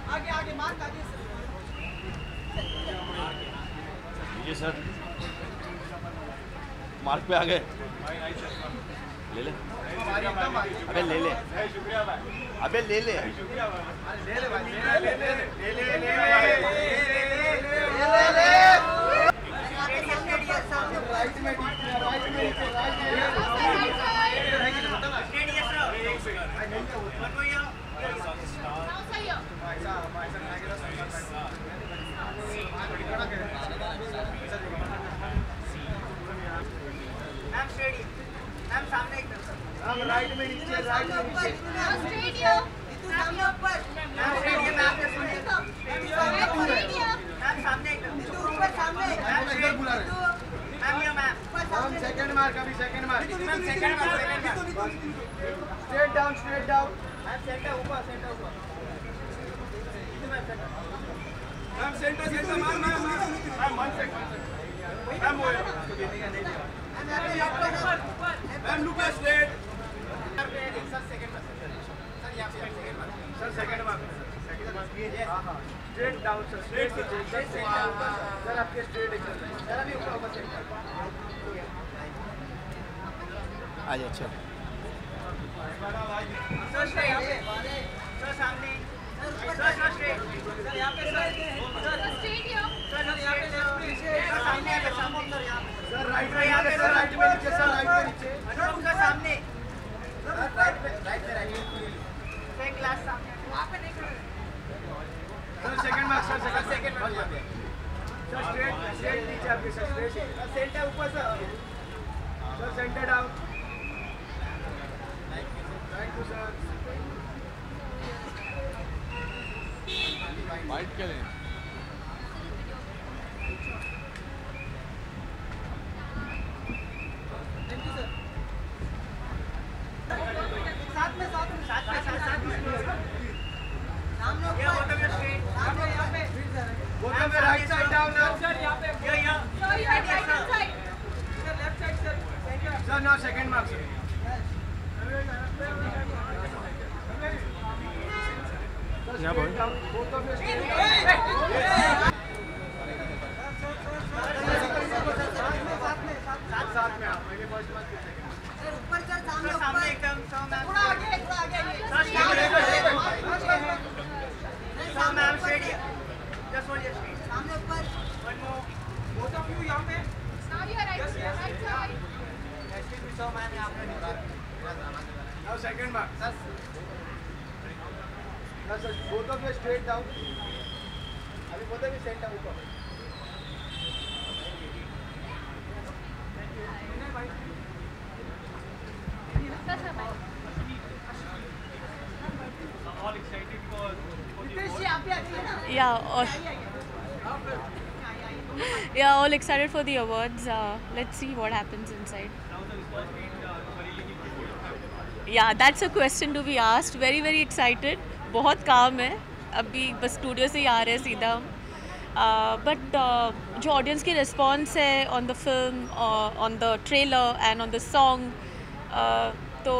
C: आगे आगे mark आगे
R: ये sir mark पे आ गए, ले ले, अबे ले ले, अबे ले ले,
C: राइट में नीचे, राइट में नीचे, स्टेडियम सामने ऊपर, स्टेडियम आपने सुनिए, मैम सामने ऊपर सामने, मैम इधर बुला रहे हैं, मैम ये मैम सेकंड मार्क, अभी second mark, ma'am second mark, straight down, ma'am centre ऊपर, ma'am centre ma'am one second, ma'am वो ma'am look at straight, sir second mark, sir यहाँ पे sir second mark, straight down sir, straight sir आपके straight एकदम, sir अभी ऊपर centre
R: आज अच्छा
C: सर यहाँ पे, सर सामने, सर स्ट्रेट, सर यहाँ पे, सर स्ट्रेट, सर यहाँ पे सामने आके सर राइट में यहाँ पे सर राइट में नीचे सर राइट में नीचे अनुपम सर सामने सर राइट में एक ग्लास सामने वहाँ पे नहीं खड़े sir second mark sir second mark sir straight नीचे आपके सर स्ट्रेट सेंटर ऊपर sir centre down right to sir
J: white क्या लें
C: right side down sir now second mark sir
O: Yeah, boy.
C: both of you साथ में आप पहले first mark sir ऊपर सर सामने एकदम थोड़ा आगे sir ma'am straight just hold your straight सामने ऊपर one more both of you यहां पे now you are right side next भी सर मैम यहां पे now second mark sir both of you straight down अभी बोथ ऑफ यू सेंटर ऊपर
K: Yeah, all excited for the awards. Let's see what happens inside. Yeah, that's a question to be asked. Very, very excited. बहुत काम है. अभी बस studio से ही आ रहे हैं सीधा. But जो ऑडियंस की रिस्पॉन्स है on the film, on the trailer and on the song, तो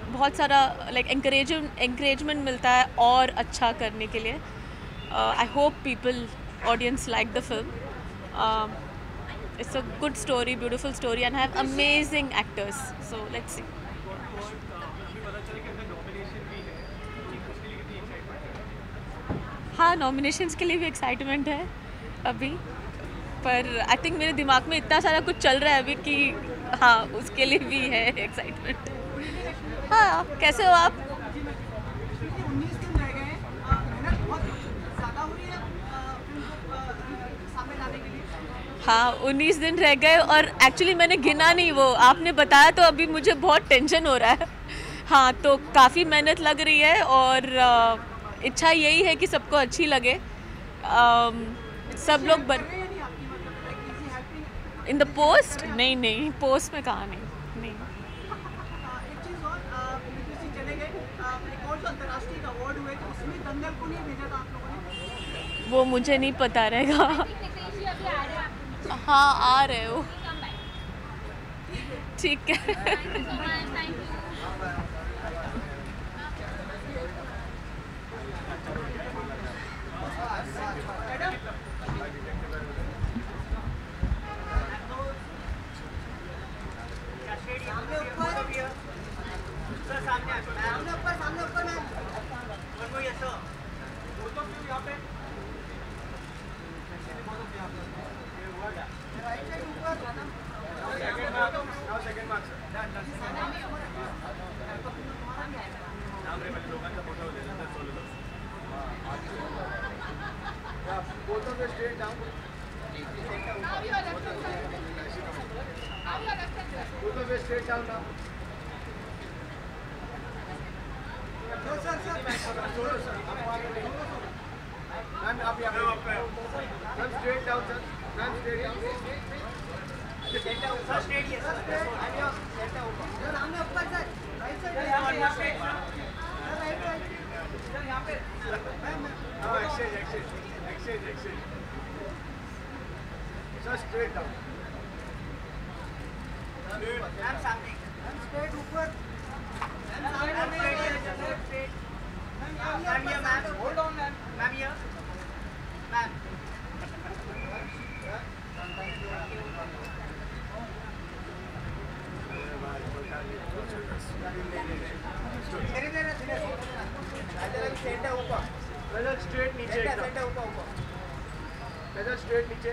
K: बहुत सारा like encouragement मिलता है और अच्छा करने के लिए. I hope audience like the film. It's a good story, beautiful story, and have amazing actors. So let's see. हाँ, nominations के लिए भी excitement है अभी, पर I think मेरे दिमाग में इतना सारा कुछ चल रहा है अभी कि हाँ, उसके लिए भी है excitement. हाँ, कैसे हो आप? हाँ, 19 दिन रह गए और एक्चुअली मैंने गिना नहीं, वो आपने बताया तो अभी मुझे बहुत टेंशन हो रहा है. हाँ, तो काफ़ी मेहनत लग रही है और इच्छा यही है कि सबको अच्छी लगे. सब लोग इन द पोस्ट नहीं पोस्ट में कहाँ नहीं. वो मुझे नहीं पता रहेगा. हाँ, आ रहे हो. ठीक है.
C: Both of you straight down. Both of you straight down now. No, sir. Solo, sir. Ma'am, आप यहाँ पे. Ma'am, straight down, sir. Ma'am, straight down. Center ऊपर. Straight yes, sir. Center ऊपर. Sir, हमने ऊपर sir. Right side. Sir, straight. Sir, right. Sir, यहाँ पे. हाँ, exchange. Sir, straight down. Ma'am, सामने. Ma'am, straight ऊपर. Ma'am, straight. Ma'am, here, ma'am. Hold on, ma'am. Ma'am, here. Ma'am. Centre ऊपर. Straight नीचे. सेंटर ऊपर. स्ट्रेट नीचे.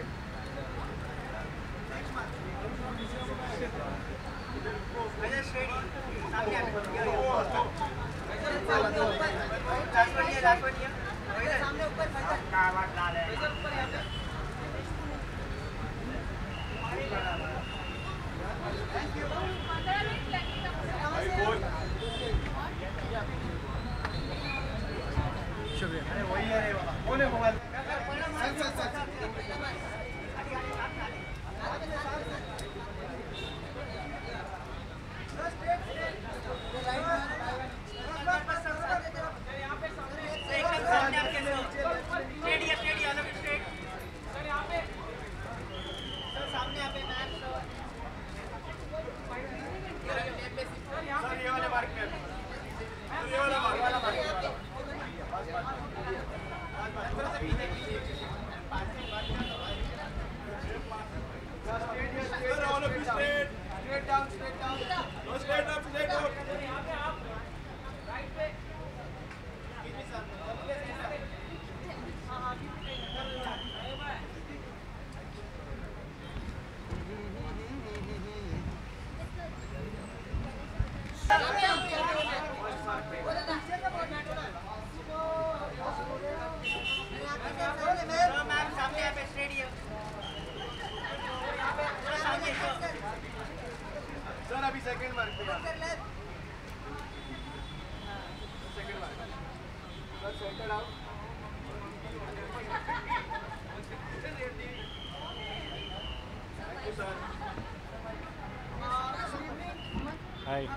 S: Hi.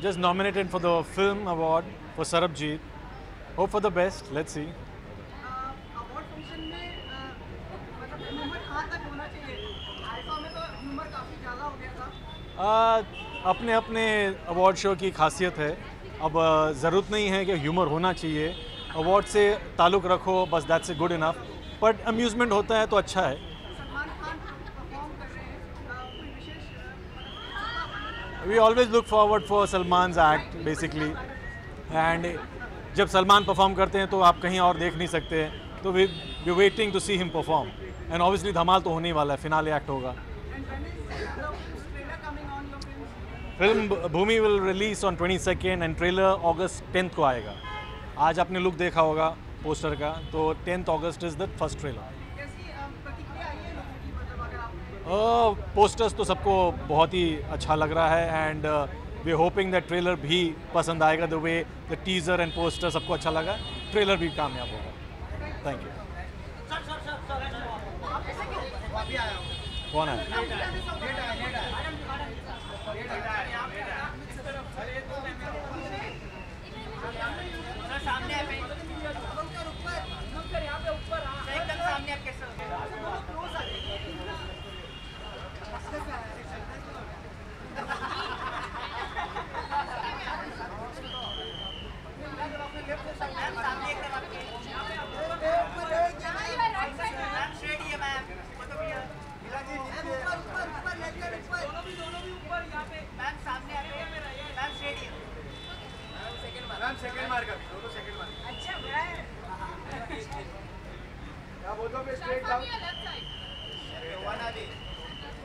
S: Just nominated for the film award for Sarabjit. Hope for the best. Let's see.
C: Award function में मतलब humour कहाँ तक होना चाहिए? आइफा में तो ह्यूमर काफ़ी ज़्यादा हो गया था।
S: अपने अपने अवार्ड शो की खासियत है। अब ज़रूरत नहीं है कि ह्यूमर होना चाहिए। अवार्ड से ताल्लुक़ रखो, बस that's a good enough. But amusement होता है तो अच्छा है। We always look forward for Salman's act basically, and जब सलमान परफॉर्म करते हैं तो आप कहीं और देख नहीं सकते, तो we waiting to see him perform, and obviously धमाल तो होने ही वाला है, फिनाले एक्ट होगा। Film Bhoomi will release on 22nd and trailer August 10th को आएगा। आज आपने लुक देखा होगा पोस्टर का, तो 10th August is the first trailer। Posters तो सबको बहुत ही अच्छा लग रहा है, and we hoping that trailer भी पसंद आएगा। The way the teaser and poster सबको अच्छा लगा, ट्रेलर भी कामयाब होगा। Thank you. कौन है?
C: सेकंड मार्क अभी, दोनों सेकंड मार्क। अच्छा बड़ा है। क्या बोलते हो? Straight down. वन आदि।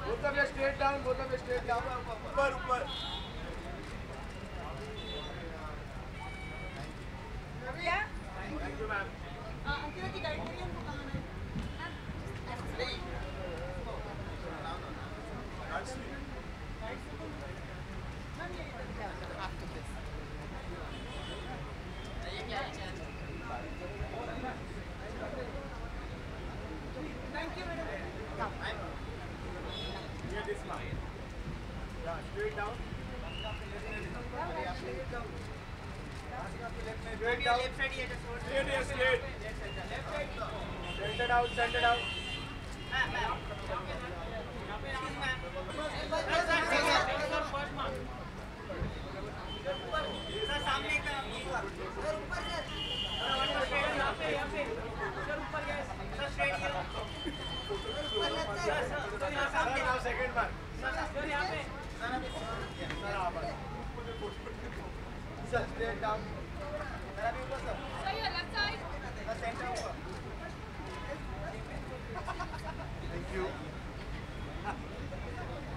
C: बोलते हो स्ट्रेट डाउन, बोलते हो स्ट्रेट डाउन, ऊपर ऊपर। क्या? Thank you ma'am. अंकिता की गाइड करिए हमको कहाँ है?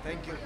C: Thank you.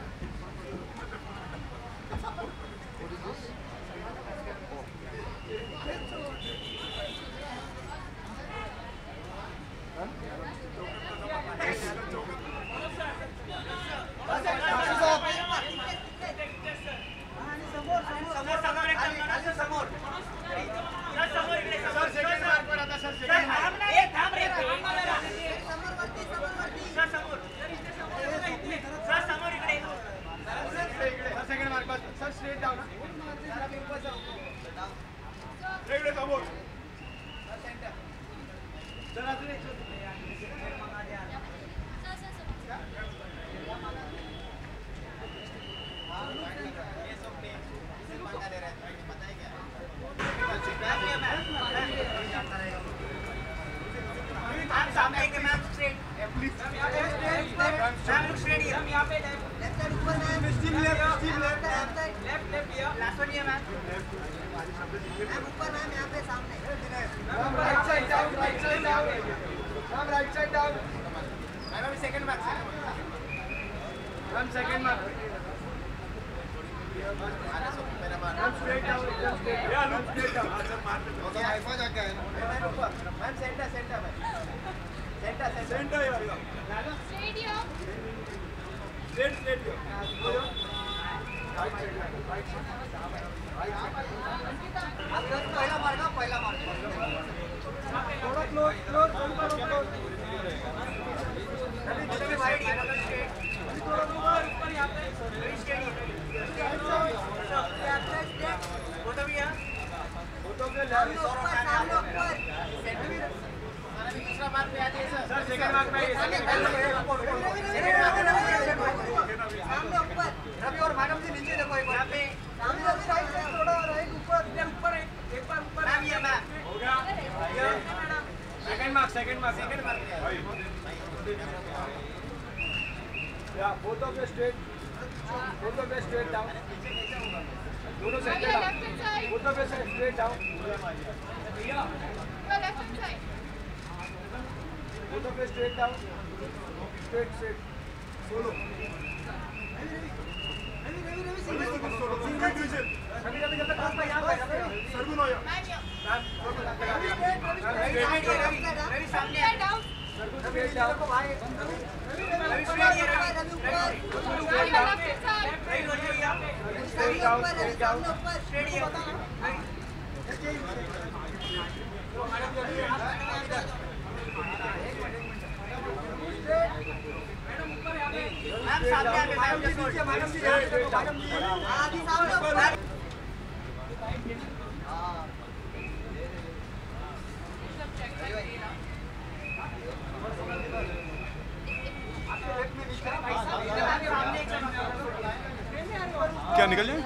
T: क्या निकल जाए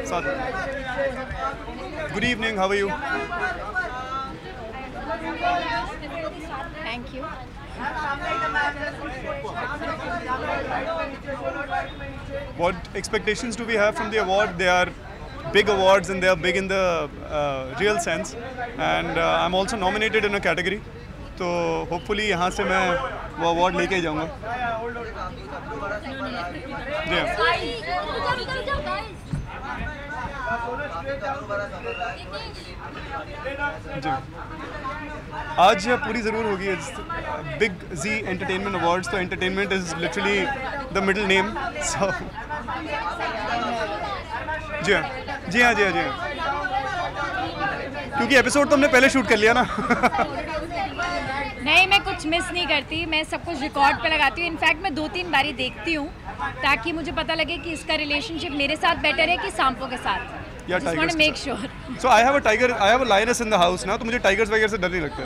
T: साथ? Good evening, how are you?
K: Thank you.
T: What expectations do we have from the award? They are big awards and they are big in the real sense. And I'm also nominated in a category. तो hopefully यहाँ से मैं वो award लेके ही जाऊँगा। जी आज पूरी ज़रूर होगी। बिग जी एंटरटेनमेंट अवार्ड्स, तो entertainment is literally the middle name. So जी हाँ जी हाँ जी हाँ जी हाँ, क्योंकि एपिसोड तो हमने पहले शूट कर लिया ना।
U: नहीं, मैं कुछ मिस नहीं करती, मैं सब कुछ रिकॉर्ड पे लगाती हूँ। इनफैक्ट मैं 2-3 बारी देखती हूँ ताकि मुझे पता लगे कि इसका रिलेशनशिप मेरे साथ बेटर है कि सांपों के साथ।
T: या
U: tigers make sure.
T: So I have a lioness in the house ना, तो मुझे टाइगर्स वगैरह से डर नहीं लगता।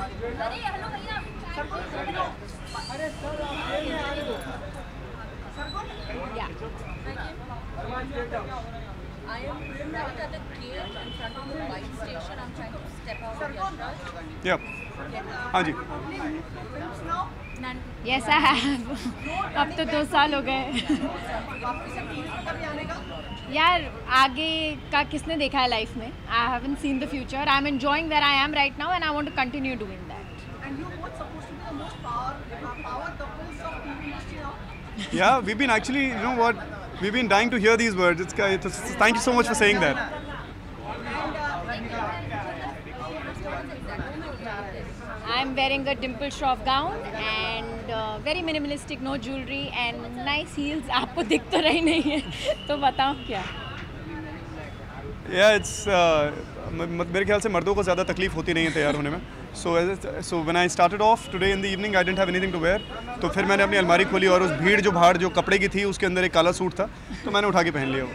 V: I am right at the gate in front of the white station. I'm trying to step out of Yashraj.
T: Yeah. हाँ जी।
U: Yes, I have. अब तो 2 साल हो गए। यार आगे का किसने देखा है लाइफ में? I haven't seen the future. I am enjoying where I am right now and I want to continue doing that.
B: And you both supposed to be the most power couples of TV industry now.
T: Yeah, we've been actually, you know what, we've been dying to hear these words. Thank you so much for saying that.
U: I'm wearing a dimple shroff gown and very minimalistic, no jewelry and nice heels. आपको दिख तो रही नहीं है, तो बताओ क्या?
T: Yeah, it's मेरे ख्याल से मर्दों को ज़्यादा तकलीफ होती नहीं है तैयार होने में. So when I started off today in the evening, I didn't have anything to wear. तो फिर मैंने अपनी अलमारी खोली और उस भीड़ जो बाहर जो कपड़े की थी उसके अंदर एक काला सूट था, तो मैंने उठा के पहन लिया वो.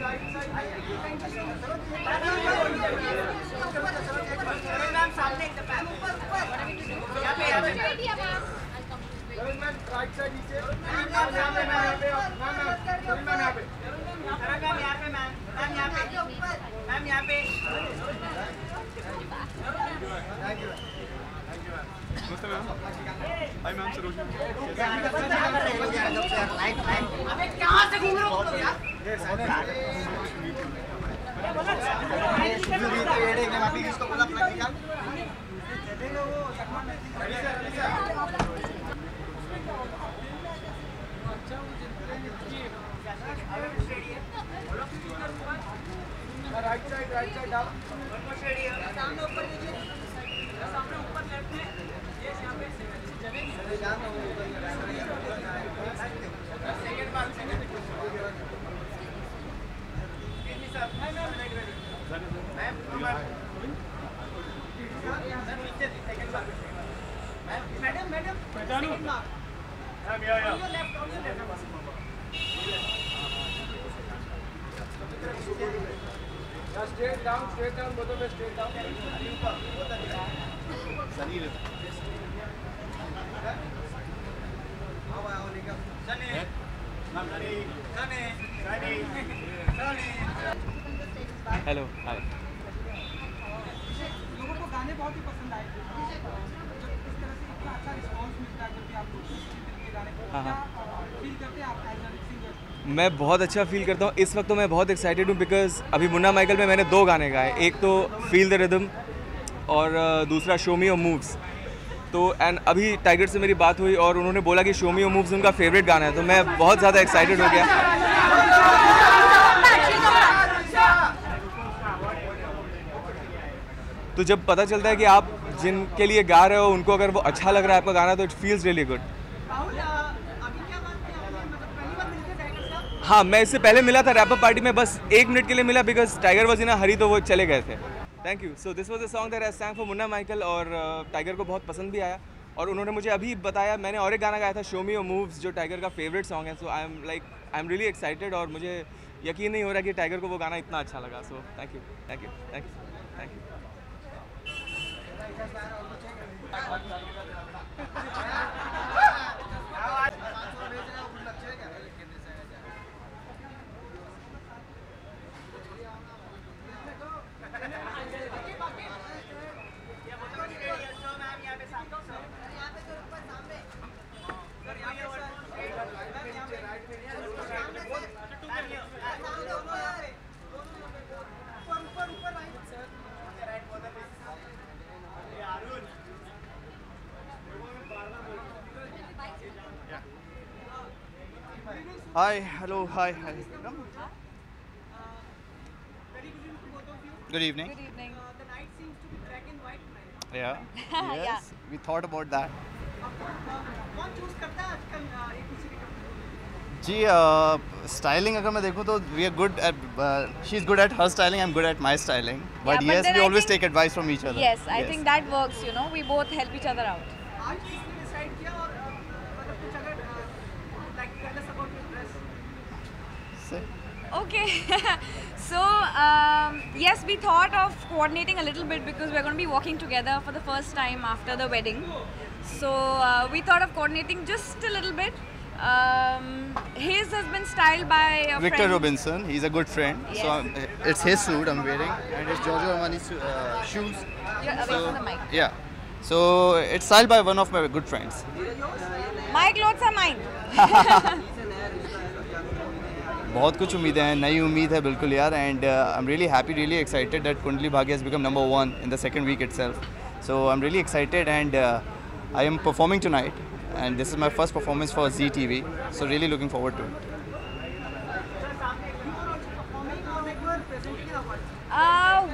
T: Hi ma'am, Saroj ma'am.
B: अबे कहाँ से घूम रहे हो तुम यार?
C: Right side down. सामने ऊपर नीचे. सामने ऊपर लेफ्ट में. ये यहाँ पे second bar Straight down, both of us straight down.
E: Hello, hi.
C: लोगों को गाने बहुत ही पसंद आए. जब इस तरह से इतना अच्छा रिस्पांस मिलता है जब भी आपको के गाने फील करते हैं आप एज अ सिंगर?
A: मैं बहुत अच्छा फील करता हूँ. इस वक्त तो मैं बहुत एक्साइटेड हूँ बिकॉज अभी मुन्ना माइकल में मैंने 2 गाने गाए. एक तो फील द रिदम और दूसरा शो मी योर मूव्स. तो एंड अभी टाइगर से मेरी बात हुई और उन्होंने बोला कि शो मी योर मूव्स उनका फेवरेट गाना है, तो मैं बहुत ज़्यादा एक्साइटेड हो गया. तो जब पता चलता है कि आप जिनके लिए गा रहे हो उनको अगर वो अच्छा लग रहा है आपका गाना, तो इट फील्स रियली गुड. हाँ, मैं इससे पहले मिला था रैप अप पार्टी में, बस 1 मिनट के लिए मिला बिकॉज टाइगर वाज इन अ हरी, तो वो चले गए थे. Thank you. So this was a song that I sang for Munna Michael और टाइगर को बहुत पसंद भी आया और उन्होंने मुझे अभी बताया मैंने और एक गाना गाया था शो मी योर मूव्स जो टाइगर का फेवरेट सॉन्ग है. सो आई एम रियली एक्साइटेड और मुझे यकीन नहीं हो रहा कि टाइगर को वो गाना इतना अच्छा लगा. So thank you.
R: Hi, hello, hi. Good evening.
C: Good evening. The night seems to be black and white night.
R: Yeah. Yes. We thought about that.
C: कौन चूज करता है आजकल एक दूसरे के?
R: जी स्टाइलिंग अगर मैं देखूँ तो we are good at she is good at her styling, I'm good at my styling. But
U: Yeah,
R: yes,
U: but
R: we
U: I
R: always
U: think-
R: take advice from each other.
U: Yes, I think that works. You know, we both help each other out.
C: आज किसने decide किया और मतलब कुछ अगर like tell us about your dress.
U: Okay. So yes, we thought of coordinating a little bit because we're going to be walking together for the first time after the wedding. So we thought of coordinating just a little bit. His has been styled by a
R: Victor
U: friend.
R: Robinson, he's a good friend.
U: Yes.
R: So it's his suit I'm wearing and it's Giorgio Armani shoes.
U: You're away from the mic.
R: Yeah. So it's styled by one of my good friends.
U: My clothes are mine.
D: बहुत कुछ उम्मीदें हैं, नई उम्मीद है बिल्कुल यार. And I am really happy, really excited that Kundali Bhagya has become number 1 in the second week itself. So I'm really excited and I am performing tonight and this is my first performance for Zee TV. So really looking forward to it.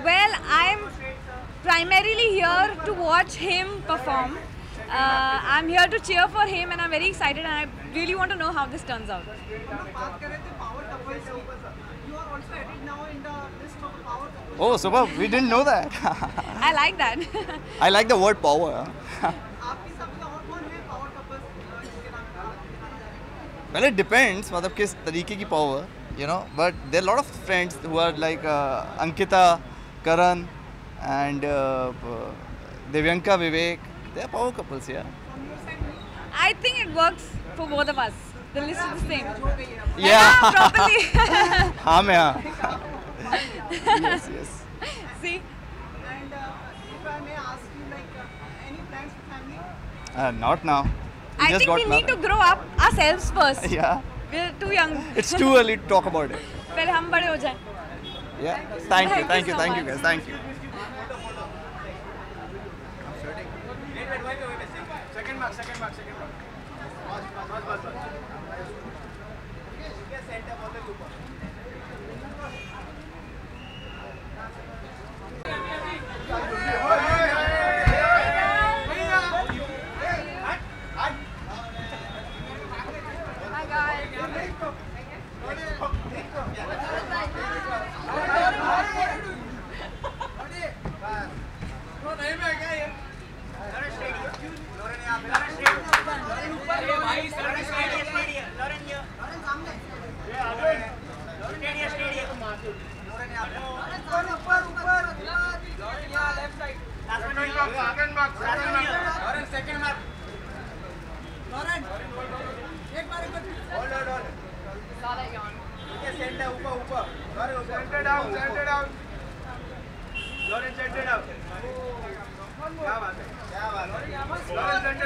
U: Well, I'm primarily here to watch him perform. I'm here to cheer for him and I'm very excited and I really want to know how this turns out.
D: Oh, super, we didn't know that.
U: I like that.
D: I like the word power. Well, it depends, मतलब किस तरीके की power, you know. But there are a lot of friends who are like Ankita, Karan, and Devyanka, Vivek. They are power couples, yeah.
U: I think it works for both of us. The list is the same.
D: Yeah.
U: Properly.
D: हाँ मैं हाँ. Yes, yes.
U: See.
C: And if I may ask you, like, any plans for family?
D: Not now.
U: I think we need to grow up ourselves first.
D: Yeah.
U: We're too young.
D: It's too early to talk about it.
U: पहले हम बड़े हो जाएं.
D: Yeah. Thank you guys. Thank you.
C: Second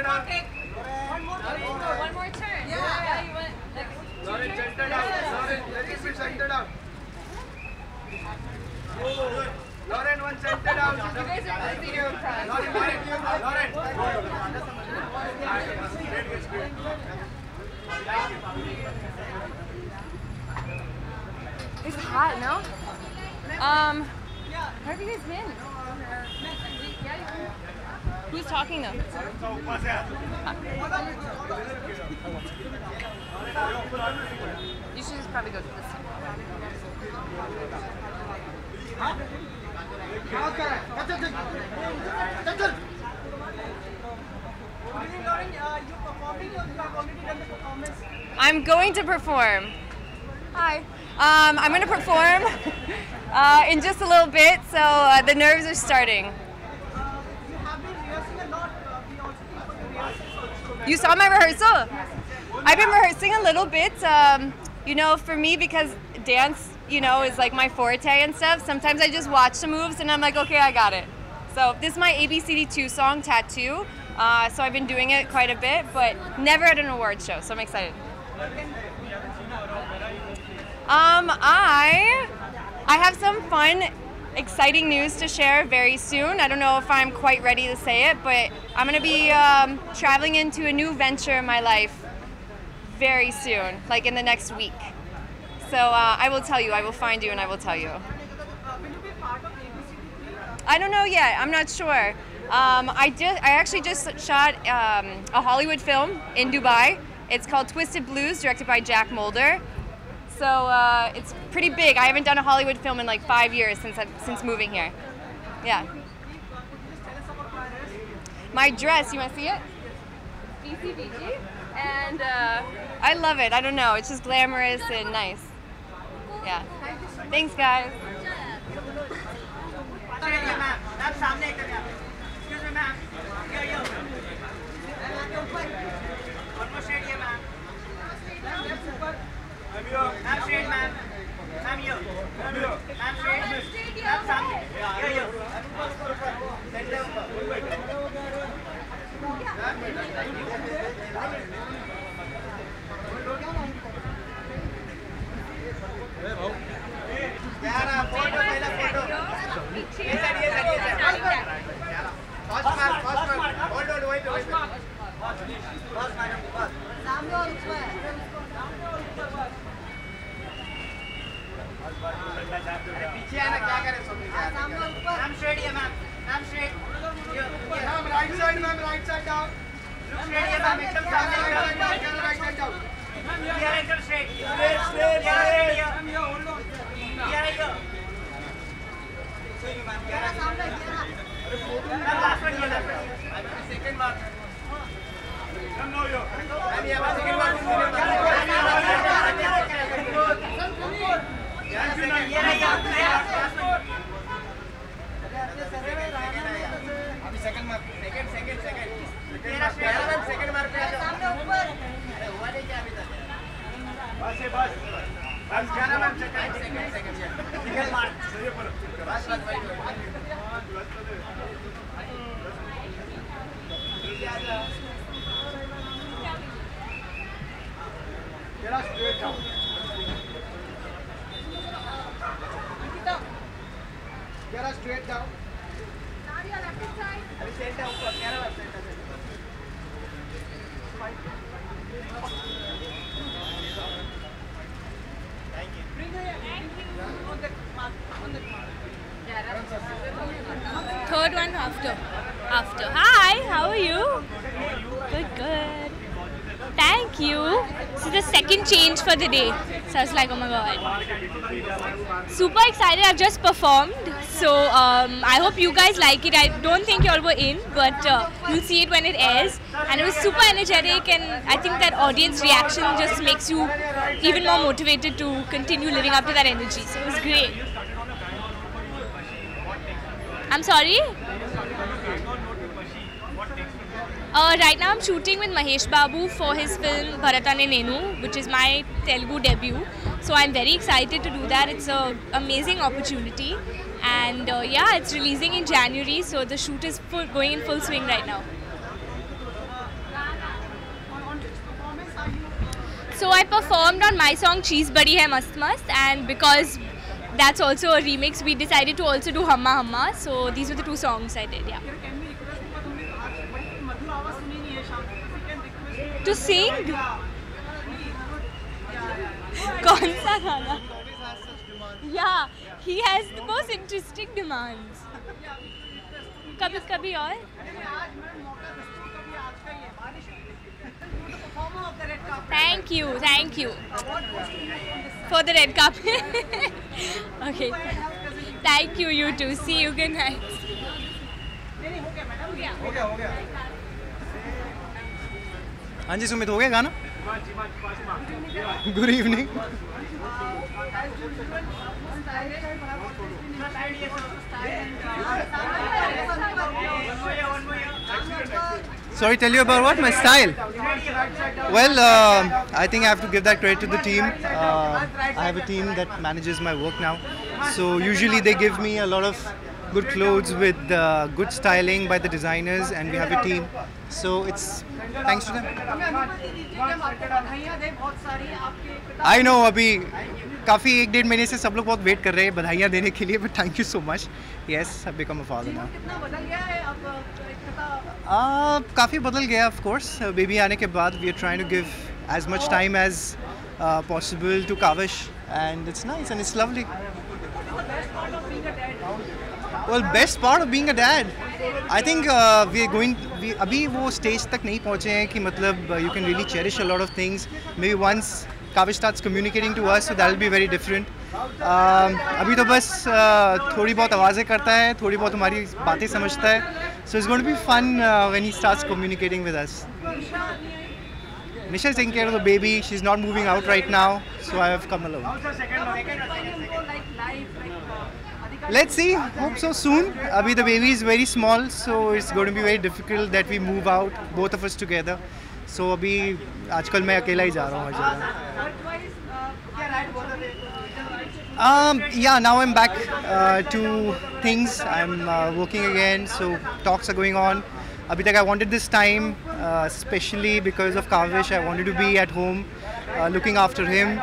C: mark.
U: One more turn. Yeah, you went like.
C: Lauren, center down. Lauren, very good center down. Lauren, one center down.
U: You guys are busy here with press. It's hot, no? Where have you guys been? Who's talking though? You should just probably go to this. I'm going to perform. Hi. I'm going to perform in just a little bit, so the nerves are starting. You saw my rehearsal? I've been rehearsing a little bit, you know, for me, because dance, you know, is like my forte and stuff. Sometimes I just watch the moves and I'm like, okay, I got it. So this is my ABCD2 song, Tattoo. So I've been doing it quite a bit, but never at an award show, so I'm excited. I have some fun, exciting news to share very soon. I don't know if I'm quite ready to say it, but I'm going to be traveling into a new venture in my life very soon, like in the next week. So I will tell you, I will find you and I will tell you. I don't know yet, I'm not sure. I actually just shot a Hollywood film in Dubai. It's called Twisted Blues, directed by Jack Mulder. So it's pretty big. I haven't done a Hollywood film in like 5 years since moving here. Yeah. My dress, you want to see it? BCBG. And I love it. I don't know. It's just glamorous and nice. Yeah. Thanks, guys.
C: Ma'am, straight, ma'am. Ma'am, here. Ma'am, straight. Ma'am, सामने. Here. Center. Straight down.
F: Third one after. Hi, how are you? Good. Thank you. This is the second change for the day. So I was like, oh my god. Super excited. I've just performed. So I hope you guys like it. I don't think you all were in, but you'll see it when it airs. And it was super energetic, and I think that audience reaction just makes you even more motivated to continue living up to that energy. So it was great. I'm sorry? Right now I'm shooting with Mahesh Babu for his film Bharatane Nenu, which is my Telugu debut. So I'm very excited to do that. It's an amazing opportunity. And yeah, it's releasing in January, so the shoot is going in full swing right now. So I performed on my song Cheese Badi Hai Mast Mast, and because that's also a remix, we decided to also do Hamma Hamma. So these were the two songs I did, yeah. To sing? Kaun sa gana? Yeah, he has the most interesting demands. Kabhi kabhi aur? Thank you. For the red carpet. Okay. Thank you, you too. See you, good night.
L: हाँ जी सुमित, हो गया गाना? Good evening. Sorry, tell you about what? My style? Well, I think I have to give that credit to the team. I have a team that manages my work now. So usually they give me a lot of good clothes with good styling by the designers, and we have a team. So it's thanks to them. I know, अभी काफ़ी 1-1.5 महीने से सब लोग बहुत wait कर रहे हैं बधाइयाँ देने के लिए, but thank you so much. Yes, I've become a father now. काफ़ी बदल गया, of course. Baby आने के बाद we are trying to give as much time as possible to Kavish, and it's nice and it's lovely. Well, best part of being a dad, I think we are going. अभी वो stage तक नहीं पहुँचे हैं कि मतलब you can really cherish a lot of things. Maybe once Kavish starts communicating to us, so that will be very different. अभी तो बस थोड़ी बहुत आवाज़ें करता है, थोड़ी बहुत हमारी बातें समझता है. So it's going to be fun when he starts communicating with us. Nisha is taking care of the baby. She's not moving out right now, so I have come alone. Let's see. Hope so soon. Abhi the baby is very small, so it's going to be very difficult that we move out, both of us together. So abhi आजकल मैं अकेला ही जा रहा हूँ हर जगह. Yeah, now I'm back to things. I'm working again, so talks are going on. Abhi tak I wanted this time, especially because of Kavish. I wanted to be at home, looking after him.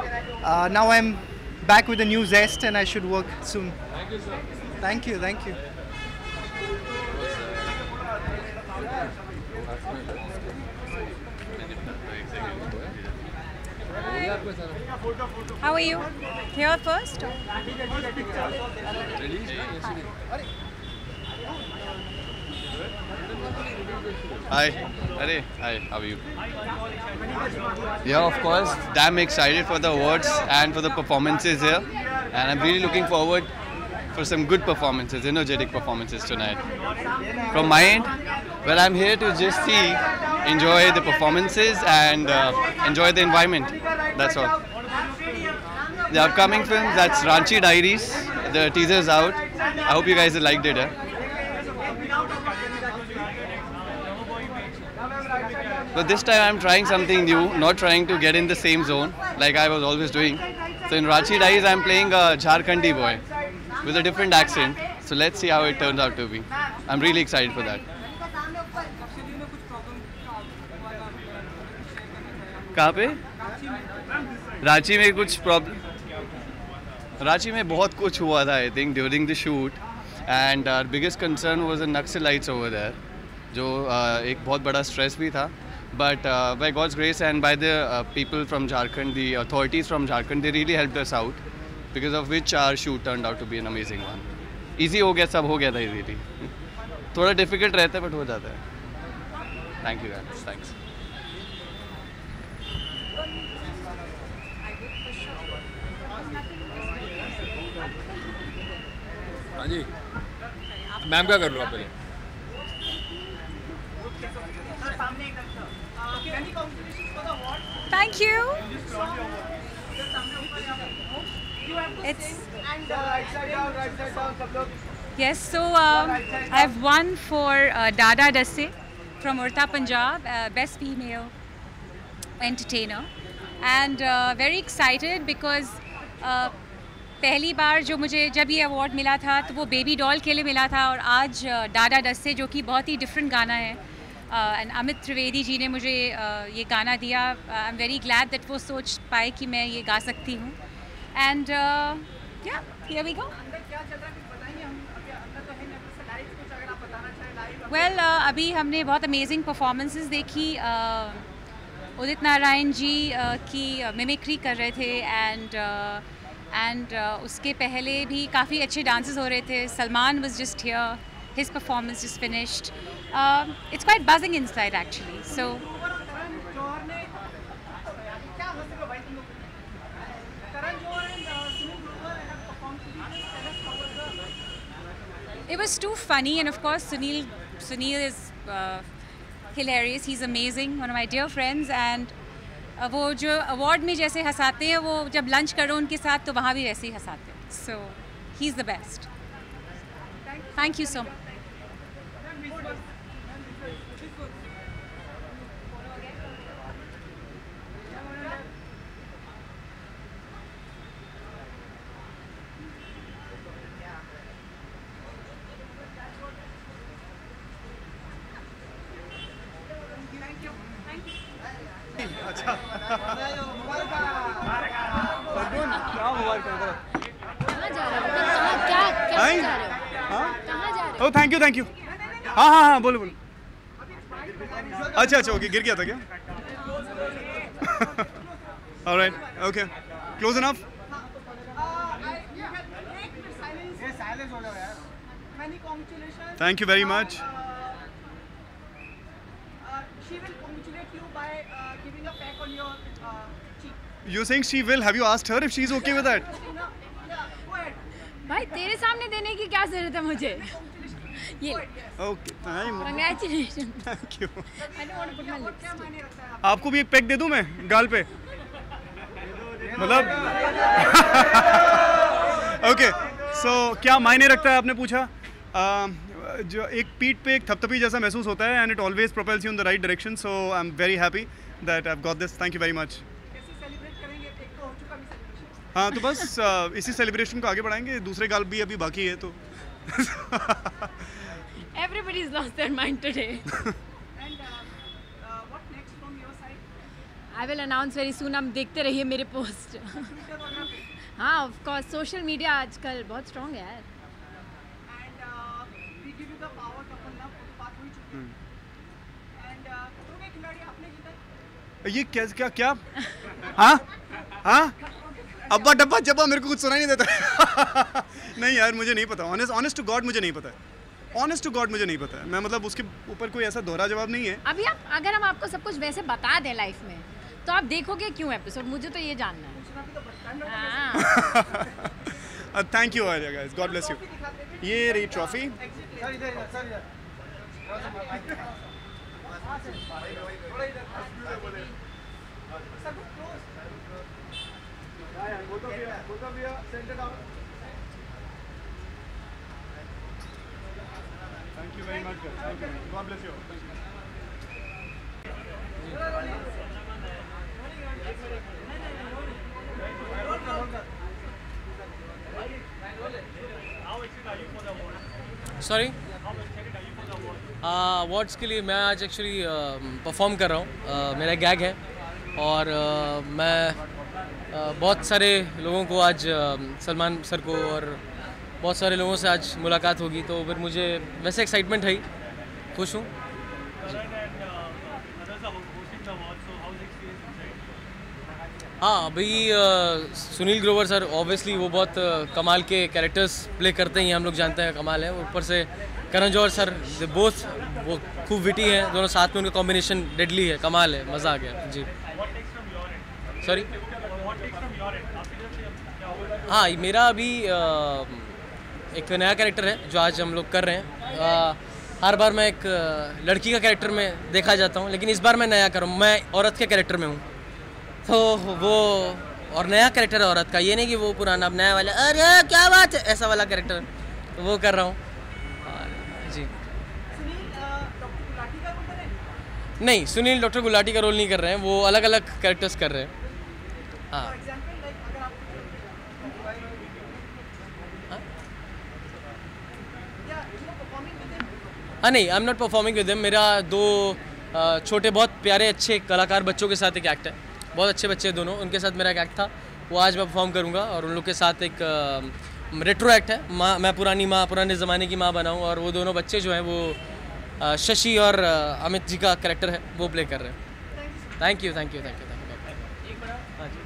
L: Now I'm back with a new zest, and I should work soon. Thank you. Thank you.
U: How are you? Here first?
D: Hi. Arey, hi. How are you? Yeah, of course. Damn excited for the awards and for the performances here. And I'm really looking forward for some good performances, energetic performances tonight. From my end, well, I'm here to just enjoy the performances and enjoy the environment. That's all. The upcoming film, that's Ranchi Diaries. The teaser's out. I hope you guys liked it. But this time I'm trying something new, not trying to get in the same zone like I was always doing. So in Ranchi Diaries, I'm playing a Jharkhandi boy with a different accent. So let's see how it turns out to be. I'm really excited for that. कहाँ पे? रांची में कुछ problem? Ranchi में बहुत कुछ हुआ था I think during the shoot and our biggest concern was the Naxalites over there जो एक बहुत बड़ा स्ट्रेस भी था but by God's grace and by the people from Jharkhand the authorities from Jharkhand they really helped us out because of which our shoot turned out to be an amazing one easy हो गया सब हो गया था easily थोड़ा difficult रहता है but हो जाता है थैंक यू गाइस थैंक्स
G: हाँ जी मैम क्या कर लो आप पहले
U: Thank you.
C: It's
U: yes. So I've won for Dada Dasse from Urta, Punjab, Best Female Entertainer, and very excited because पहली बार जो मुझे जब ये अवार्ड मिला था तो वो बेबी डॉल के लिए मिला था और आज डाडा डस्से जो कि बहुत ही डिफरेंट गाना है एंड अमित त्रिवेदी जी ने मुझे ये गाना दिया I am very glad that वो सोच पाए कि मैं ये गा सकती हूँ एंड या हियर वी गो वेल अभी हमने बहुत अमेजिंग परफॉर्मेंसेस देखी उदित नारायण जी की मिमिक्री कर रहे थे एंड उसके पहले भी काफ़ी अच्छे डांसेस हो रहे थे Salman was just here his performance just finished it's quite buzzing inside actually so it was too funny and of course Sunil is hilarious he's amazing one of my dear friends and वो जो award में जैसे हंसाते हैं वो जब lunch करो उनके साथ तो वहाँ भी वैसे ही हंसाते हैं so he is the best thank you so much
T: oh thank you हाँ हाँ हाँ बोलो अच्छा ओके गिर गया था क्या alright okay close enough thank you very much You're saying she will? Have you asked her if she's okay with that?
U: भाई तेरे सामने देने की क्या जरूरत है मुझे ये
T: Okay.
U: Congratulations.
T: Thank you.
U: I don't want to put my lipstick.
T: आपको भी एक पैक दे दूं मैं गाल पे मतलब ओके सो क्या मायने रखता है आपने पूछा जो एक पीठ पे एक थपथपी जैसा महसूस होता है and it always propels you in the right direction so I am very happy that I have got this thank you very much हाँ तो बस इसी सेलिब्रेशन को आगे बढ़ाएंगे दूसरे गाल भी अभी बाकी है तो
U: Everybody's lost their mind today. I will announce very soon. हम देखते रहिए मेरे पोस्ट हाँ of course social media आजकल बहुत strong है यार
T: ये क्या क्या क्या हाँ हाँ अब्बा डब्बा जब्बा मेरे को कुछ सुनाई नहीं देता नहीं यार मुझे नहीं पता ऑनेस्ट टू गॉड मुझे नहीं पता ऑनेस्ट टू गॉड मुझे नहीं पता है, मैं मतलब उसके ऊपर कोई ऐसा दोहरा जवाब नहीं है।
I: अभी आप अगर हम आपको सब कुछ वैसे बता दें लाइफ में तो आप देखोगे क्यों एपिसोड? मुझे तो ये जानना है।
T: Thank you Arya guys, God bless you. ये रही trophy. Thank you very much, guys. Thank you. God bless you. Thank you.
N: Sorry, awards के लिए मैं आज एक्चुअली परफॉर्म कर रहा हूँ। मेरा गैग है और मैं बहुत सारे लोगों को आज सलमान सर को और बहुत सारे लोगों से आज मुलाकात होगी, तो फिर मुझे वैसे एक्साइटमेंट है ही, खुश हूँ। हाँ, अभी सुनील ग्रोवर सर ऑब्वियसली वो बहुत कमाल के कैरेक्टर्स प्ले करते हैं, हम लोग जानते हैं कमाल है। ऊपर से करण जौहर सर बोथ वो खूब विटी हैं, दोनों साथ में उनका कॉम्बिनेशन डेडली है, कमाल है, मज़ा आ गया जी। सॉरी, हाँ मेरा अभी एक नया कैरेक्टर है जो आज हम लोग कर रहे हैं। हर बार मैं एक लड़की का कैरेक्टर में देखा जाता हूँ, लेकिन इस बार मैं नया करूँ, मैं औरत के कैरेक्टर में हूँ, तो वो और नया कैरेक्टर है औरत का, ये नहीं कि वो पुराना अब नया वाला अरे क्या बात है ऐसा वाला कैरेक्टर, तो वो कर रहा हूँ जी। नहीं, सुनील डॉक्टर गुलाटी का रोल नहीं कर रहे हैं, वो अलग अलग कैरेक्टर्स कर रहे हैं। हाँ हाँ, नहीं आई am not performing with him. मेरा दो छोटे बहुत प्यारे अच्छे कलाकार बच्चों के साथ एक एक्ट है, बहुत अच्छे बच्चे दोनों, उनके साथ मेरा एक एक्ट था, वो आज मैं परफॉर्म करूँगा और उन लोग के साथ एक रेट्रो एक्ट है, मैं पुराने ज़माने की माँ बनाऊँ, और वो दोनों बच्चे जो हैं वो शशि और अमित जी का कैरेक्टर है, वो प्ले कर रहे हैं। Thank you thank you thank you thank you. हाँ जी,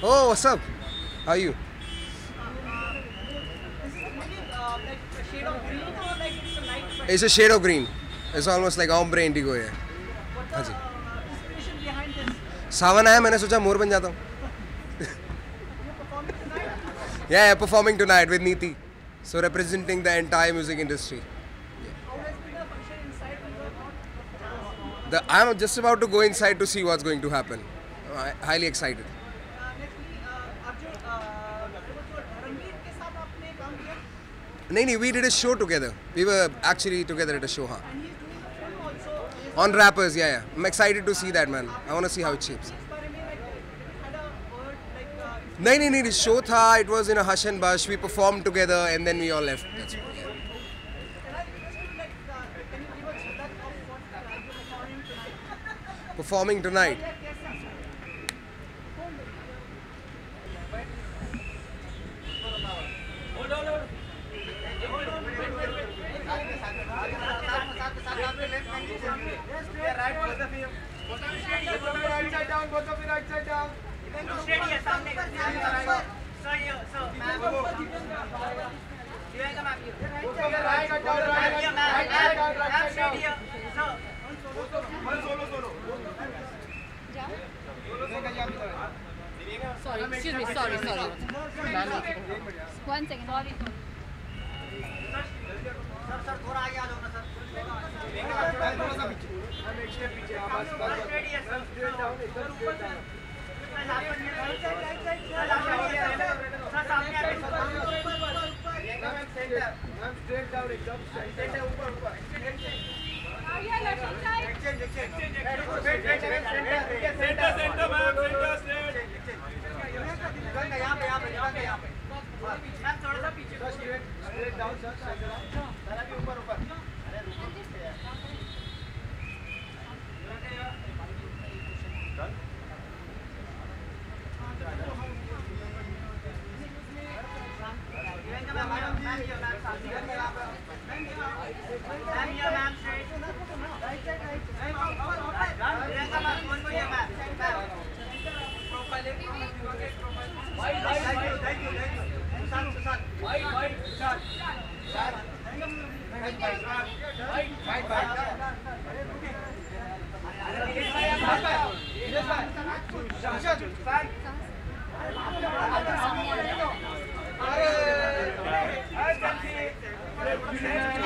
W: Oh, what's up? How are you? It's a shade of green. It's almost like ombre indigo है। हाँ जी। सावन आया, मैंने सोचा मोर बन जाता हूँ। Yeah, performing tonight with Neeti. So representing the entire music industry. I'm just about to go inside to see what's going to happen. I'm highly excited. No, we did a show together. We were actually together at a show, huh? On Rappers, yeah. I'm excited to see that, man. I want to see how it shapes. No, the show tha, it was in a hush and bush. We performed together and then we all left. That's all, yeah. Performing tonight.
I: Sorry, excuse me, sorry. 1 second. Sorry.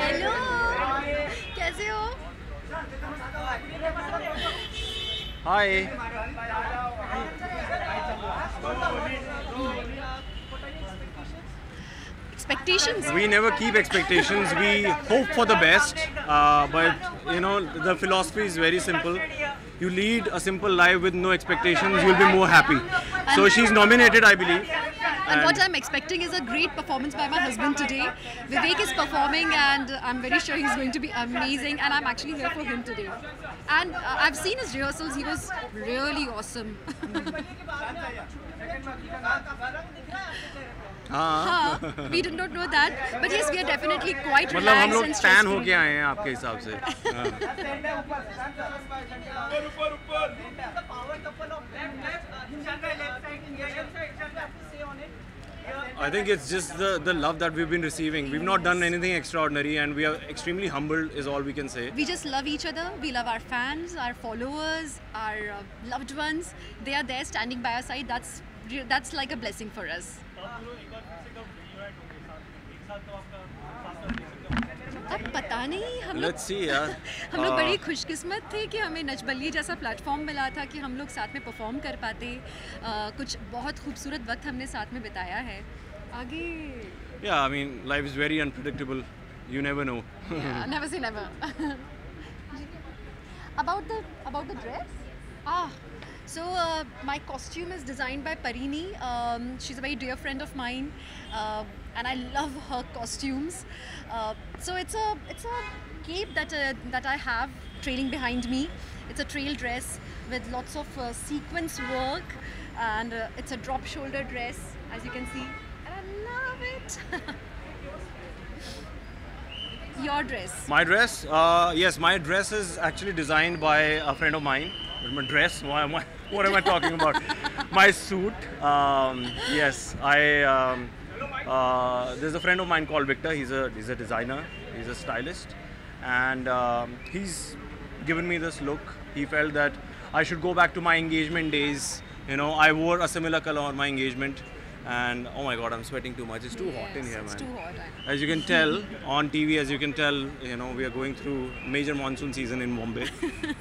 I: Hello, कैसे हो?
O: Hi.
I: Expectations?
H: We never keep expectations. We hope for the best, but you know the philosophy is very simple. You lead a simple life with no expectations, you'll be more happy. So she's nominated, I believe.
I: And what I'm expecting is a great performance by my husband today. Vivek is performing and I'm very sure he's going to be amazing, and I'm actually here for him today. And I've seen his rehearsals, he was really awesome. हाँ, we did not know that, but yes, we are definitely quite
H: मतलब हम
I: relaxed
H: लोग
I: and
H: fan
I: stress-free.
H: होके आए हैं आपके हिसाब से I think it's just the love that we've been receiving. We've not done anything extraordinary and we are extremely humbled is all we can say.
I: We just love each other. We love our fans, our followers, our loved ones. They are there standing by our side. That's like a blessing for us. अब पता नहीं हम लोग
H: Let's see यार.
I: हम लोग बड़ी खुशकिस्मत थे कि हमें नच बलिए जैसा प्लेटफॉर्म मिला था कि हम लोग साथ में परफॉर्म कर पाते. कुछ बहुत खूबसूरत वक्त हमने साथ में बिताया है. आगे.
H: Yeah, I mean life is very unpredictable. You never know.
I: Yeah, never say never. About the dress? So my costume is designed by Parini. She's a very dear friend of mine, and I love her costumes. So it's a cape that I have trailing behind me. It's a trail dress with lots of sequence work, and it's a drop shoulder dress, as you can see, and I love it. Your dress?
H: My dress? Yes, my dress is actually designed by a friend of mine. My dress? What am I talking about? My suit. Yes, there's a friend of mine called Victor. He's a designer. He's a stylist, and he's given me this look. He felt that I should go back to my engagement days. You know, I wore a similar color on my engagement. And oh my God, I'm sweating too much. It's too hot in here, man.
I: It's too hot.
H: As you can tell on TV, as you can tell, you know, we are going through major monsoon season in Bombay.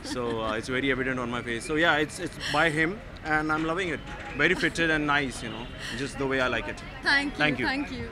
H: So it's very evident on my face. So yeah, it's by him, and I'm loving it. Very fitted and nice, you know, just the way I like it.
I: Thank you.
H: Thank you.
I: Thank you.